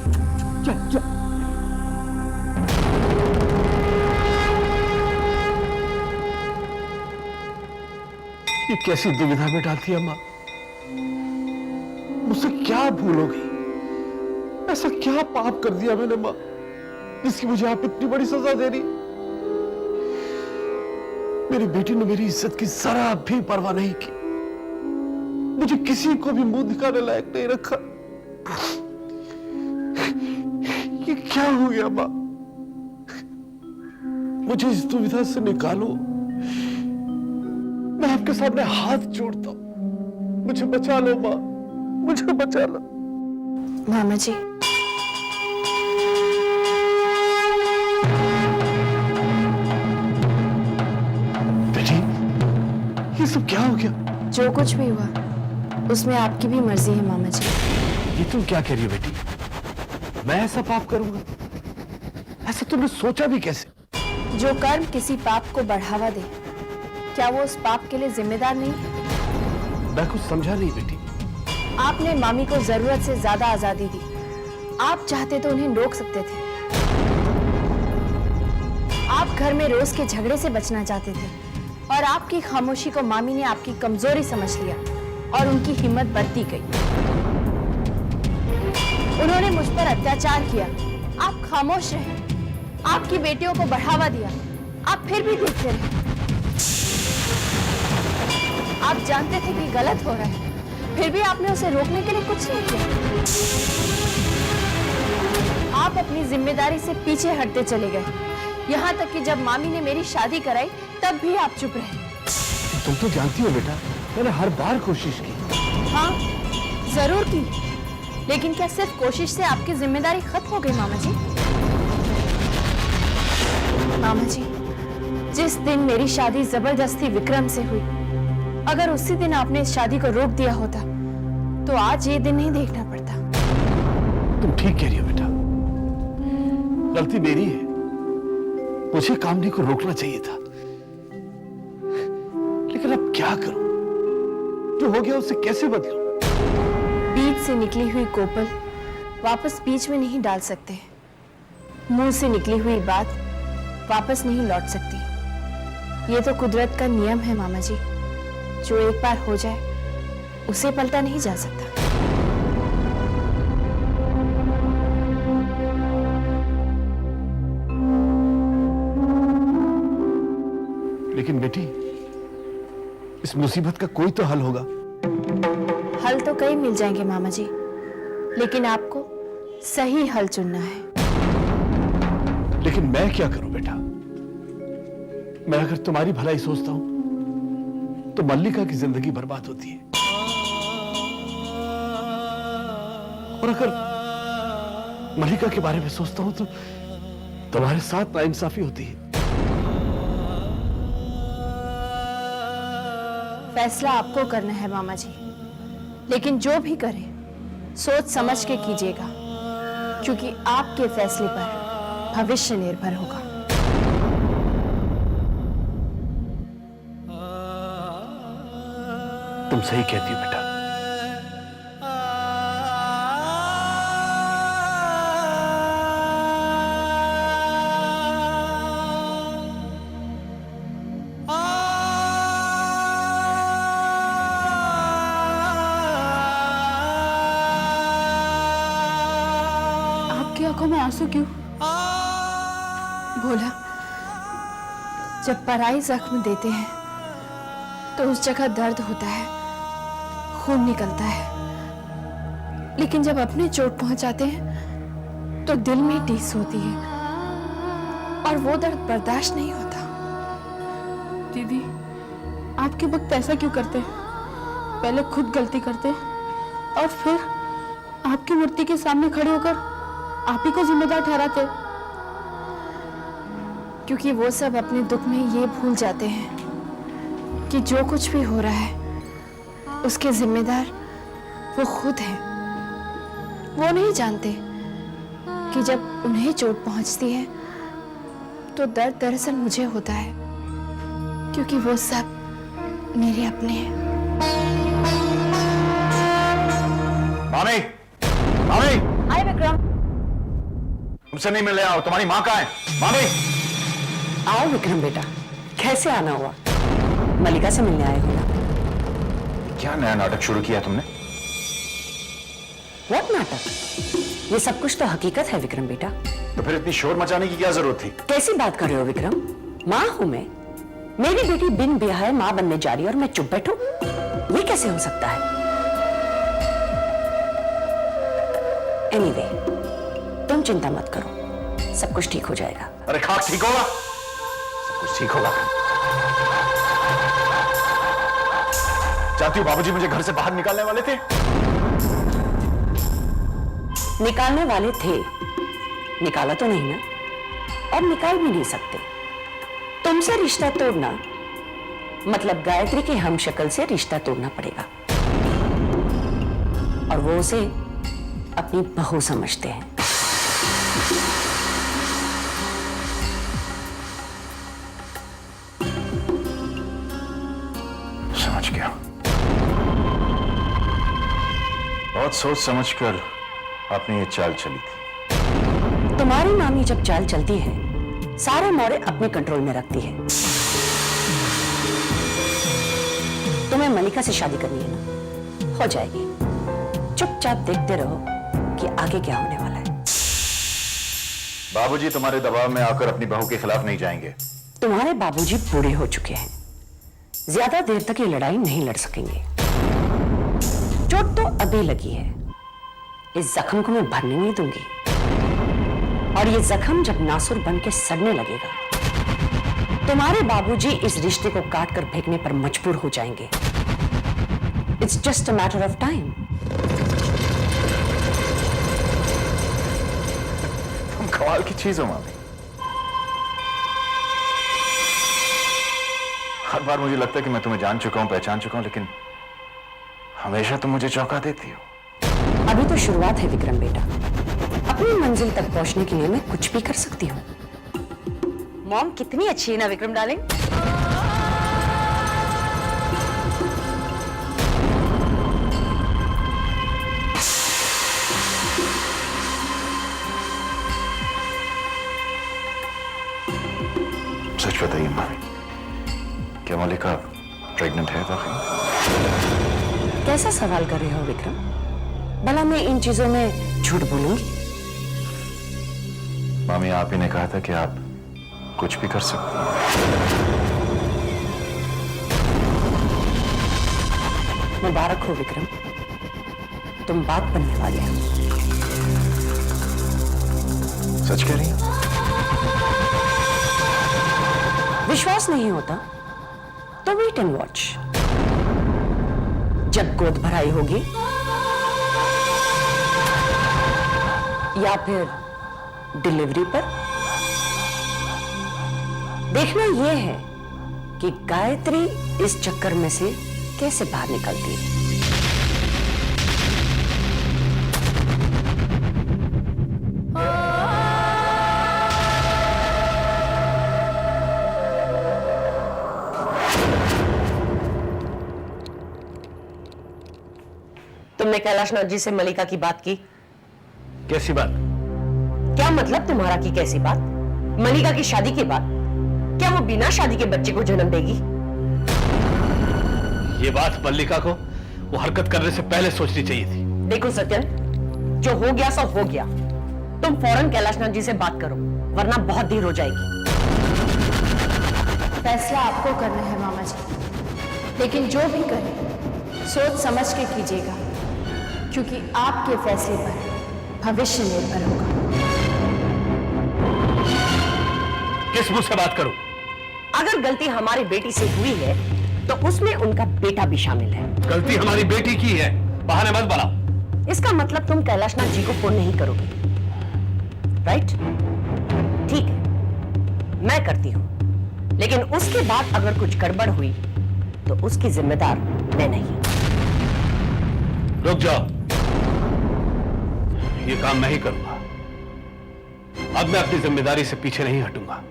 चल चल। ये कैसी दुविधा में डालती है मां? मुझसे क्या भूल हो गई? ऐसा क्या पाप कर दिया मैंने मां, जिसकी मुझे आप इतनी बड़ी सजा दे रही? मेरी बेटी ने मेरी इज्जत की जरा भी परवाह नहीं की, मुझे किसी को भी मुंह दिखाने लायक नहीं रखा। ये क्या हो गया मां? मुझे इस दुविधा से निकालो, मैं आपके सामने हाथ जोड़ता हूं। मुझे बचा लो मां, मुझे बचा लो। मामा जी, बेटी ये सब क्या हो गया? जो कुछ भी हुआ उसमें आपकी भी मर्जी है मामा जी। ये तुम क्या कह रही हो बेटी? मैं ऐसा पाप करूंगा? ऐसा तुमने सोचा भी कैसे? जो कर्म किसी पाप को बढ़ावा दे, क्या वो उस पाप के लिए जिम्मेदार नहीं है? मैं कुछ समझा नहीं बेटी। आपने मामी को जरूरत से ज्यादा आजादी दी। आप चाहते तो उन्हें रोक सकते थे। आप घर में रोज के झगड़े से बचना चाहते थे, और आपकी खामोशी को मामी ने आपकी कमजोरी समझ लिया और उनकी हिम्मत बढ़ती गई। उन्होंने मुझ पर अत्याचार किया, आप खामोश रहे। आपकी बेटियों को बढ़ावा दिया, आप फिर भी देखते रहे। आप जानते थे कि गलत हो रहा है, फिर भी आपने उसे रोकने के लिए कुछ नहीं किया। आप अपनी जिम्मेदारी से पीछे हटते चले गए, यहाँ तक कि जब मामी ने मेरी शादी कराई तब भी आप चुप रहे। तुम तो जानती हो बेटा, मैंने हर बार कोशिश की। हाँ जरूर की, लेकिन क्या सिर्फ कोशिश से आपकी जिम्मेदारी खत्म हो गई मामा जी? मामा जी, जिस दिन मेरी शादी जबरदस्ती विक्रम से हुई, अगर उसी दिन आपने इस शादी को रोक दिया होता तो आज ये दिन नहीं देखना पड़ता। तुम ठीक कह रही हो बेटा, गलती मेरी है। मुझे कामनी को रोकना चाहिए था, लेकिन अब क्या करूं? जो हो गया उसे कैसे बदलूं? बीत से निकली हुई कोपल वापस बीच में नहीं डाल सकते। मुंह से निकली हुई बात वापस नहीं लौट सकती। ये तो कुदरत का नियम है मामा जी। जो एक बार हो जाए उसे पलटा नहीं जा सकता। लेकिन बेटी, इस मुसीबत का कोई तो हल होगा। हल तो कई मिल जाएंगे मामा जी, लेकिन आपको सही हल चुनना है। लेकिन मैं क्या करूं बेटा? मैं अगर तुम्हारी भलाई सोचता हूं तो मल्लिका की जिंदगी बर्बाद होती है, और अगर मल्लिका के बारे में सोचता हूं तो तुम्हारे साथ नाइंसाफी होती है। फैसला आपको करना है मामा जी, लेकिन जो भी करें सोच समझ के कीजिएगा, क्योंकि आपके फैसले पर भविष्य निर्भर होगा। तुम सही कहती हो बेटा। आपकी आंखों में आंसू क्यों? भोला, जब पराई जख्म देते हैं तो उस जगह दर्द होता है, खून निकलता है, लेकिन जब अपने चोट पहुंचाते हैं तो दिल में टीस होती है और वो दर्द बर्दाश्त नहीं होता। दीदी, आपके वक्त ऐसा क्यों करते? पहले खुद गलती करते और फिर आपकी मूर्ति के सामने खड़े होकर आप ही को जिम्मेदार ठहराते। क्योंकि वो सब अपने दुख में ये भूल जाते हैं कि जो कुछ भी हो रहा है उसके जिम्मेदार वो खुद हैं। वो नहीं जानते कि जब उन्हें चोट पहुंचती है तो दर्द दरअसल मुझे होता है, क्योंकि वो सब मेरे अपने हैं। मामी, मामी, हाय विक्रम। तुमसे नहीं मिलने आओ, तुम्हारी माँ कहाँ है? मामी, आओ विक्रम बेटा, कैसे आना हुआ? मल्लिका से मिलने आए हो ना? क्या नया नाटक शुरू किया तुमने? व्हाट नाटक? ये सब कुछ तो हकीकत है विक्रम बेटा। तो फिर इतनी शोर मचाने की क्या जरूरत थी? कैसी बात कर रहे हो विक्रम? माँ हूं मैं। मेरी बेटी बिन ब्याहे माँ बनने जा रही है और मैं चुप बैठूं? ये कैसे हो सकता है? एनीवे, तुम चिंता मत करो, सब कुछ ठीक हो जाएगा। अरे खाक ठीक होगा, सब कुछ ठीक होगा। चाहती हूँ बाबूजी मुझे घर से बाहर निकालने वाले थे? निकालने वाले थे, निकाला तो नहीं ना, और निकाल भी नहीं सकते। तुमसे रिश्ता तोड़ना मतलब गायत्री के हमशक्ल से रिश्ता तोड़ना पड़ेगा, और वो उसे अपनी बहू समझते हैं। समझ गया। बहुत सोच समझकर आपने ये चाल चली थी। तुम्हारी मामी जब चाल चलती है सारे मोड़े अपने कंट्रोल में रखती है। तुम्हें मल्लिका से शादी करनी है ना, हो जाएगी। चुपचाप देखते रहो कि आगे क्या होने वाला है। बाबूजी तुम्हारे दबाव में आकर अपनी बहू के खिलाफ नहीं जाएंगे। तुम्हारे बाबूजी बूढ़े हो चुके हैं, ज्यादा देर तक ये लड़ाई नहीं लड़ सकेंगे। चोट तो अभी लगी है, इस जख्म को मैं भरने नहीं दूंगी, और ये जख्म जब नासुर बन के सड़ने लगेगा तुम्हारे बाबूजी इस रिश्ते को काट कर फेंकने पर मजबूर हो जाएंगे। It's just a matter of time. तुम कमाल की चीज हो मामी। हर बार मुझे लगता है कि मैं तुम्हें जान चुका हूं, पहचान चुका हूं, लेकिन हमेशा तुम मुझे चौंका देती हो। अभी तो शुरुआत है विक्रम बेटा, अपनी मंजिल तक पहुंचने के लिए मैं कुछ भी कर सकती हूँ। मॉम कितनी अच्छी है ना विक्रम डार्लिंग। बताइए मामी, क्या मलिका प्रेग्नेंट है वाकई? कैसा सवाल कर रहे हो विक्रम? भला मैं इन चीजों में झूठ बोलूंगी? मामी, आप ही ने कहा था कि आप कुछ भी कर सकती हैं। मुबारक हो विक्रम, तुम बाप बनने वाले हो। सच कह रही हैं? विश्वास नहीं होता तो वेट एंड वॉच। जब गोद भराई होगी या फिर डिलीवरी पर, देखना यह है कि गायत्री इस चक्कर में से कैसे बाहर निकलती है। तुमने कैलाशनाथ जी से मलिका की बात की? कैसी बात? क्या मतलब तुम्हारा की कैसी बात? मलिका की शादी के बाद क्या वो बिना शादी के बच्चे को जन्म देगी? ये बात मल्लिका को वो हरकत करने से पहले सोचनी चाहिए थी। देखो सत्यन, जो हो गया सो हो गया। तुम फौरन कैलाशनाथ जी से बात करो, वरना बहुत देर हो जाएगी। फैसला आपको करना है मामा जी, लेकिन जो भी करें सोच समझ के कीजिएगा, क्योंकि आपके फैसले पर भविष्य निर्भर होगा। किस मुंह से बात करूं? अगर गलती हमारी बेटी से हुई है तो उसमें उनका बेटा भी शामिल है। गलती हमारी बेटी की है, बहाने मत बनाओ। इसका मतलब तुम कैलाशनाथ जी को फोन नहीं करोगे, राइट? ठीक है, मैं करती हूं, लेकिन उसके बाद अगर कुछ गड़बड़ हुई तो उसकी जिम्मेदार मैं नहीं। रुक जाओ, ये काम मैं ही करूंगा। अब मैं अपनी जिम्मेदारी से पीछे नहीं हटूंगा।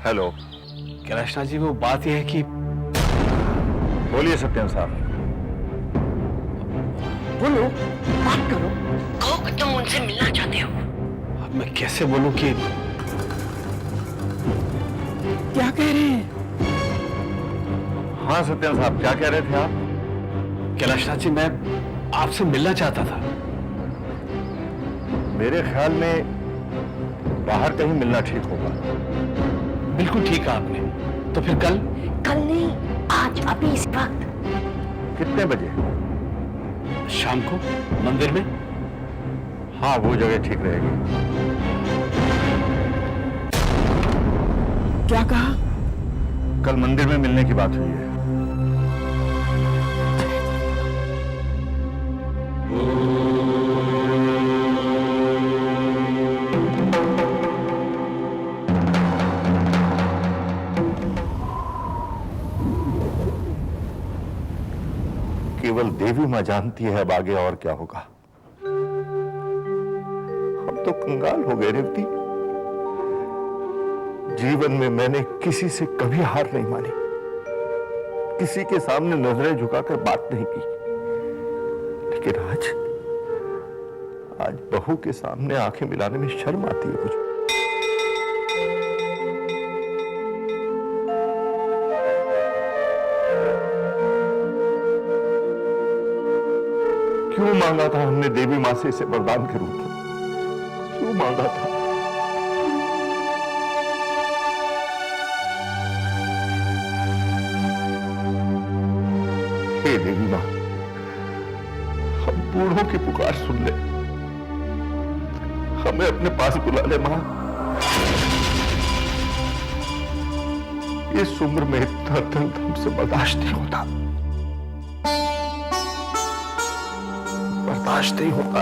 हेलो कैलाशनाथ जी, वो बात यह है कि बोलिए सत्यन साहब। बोलो, बात करो, कहो कि तुम उनसे मिलना चाहते हो। अब मैं कैसे बोलूं कि क्या कह रहे हैं? हाँ सत्यन साहब, क्या कह रहे थे आप? कैलाशनाथ जी, मैं आपसे मिलना चाहता था। मेरे ख्याल में बाहर कहीं मिलना ठीक होगा। बिल्कुल ठीक है आपने। तो फिर कल? कल नहीं, आज, अभी इस वक्त। कितने बजे? शाम को मंदिर में। हाँ, वो जगह ठीक रहेगी। क्या कहा? कल मंदिर में मिलने की बात हुई है। केवल देवी मां जानती है अब आगे और क्या होगा। हम तो कंगाल हो गए रेवती। जीवन में मैंने किसी से कभी हार नहीं मानी, किसी के सामने नजरें झुकाकर बात नहीं की, लेकिन आज बहू के सामने आंखें मिलाने में शर्म आती है मुझे। क्यों मांगा था हमने देवी मां से इसे वरदान के रूप में? क्यों मांगा था? हे देवी मां, हम बूढ़ों की पुकार सुन ले, हमें अपने पास बुला ले मां। इस उम्र में इतना दर्द हमसे बर्दाश्त नहीं होता, बर्दाश्त नहीं होता।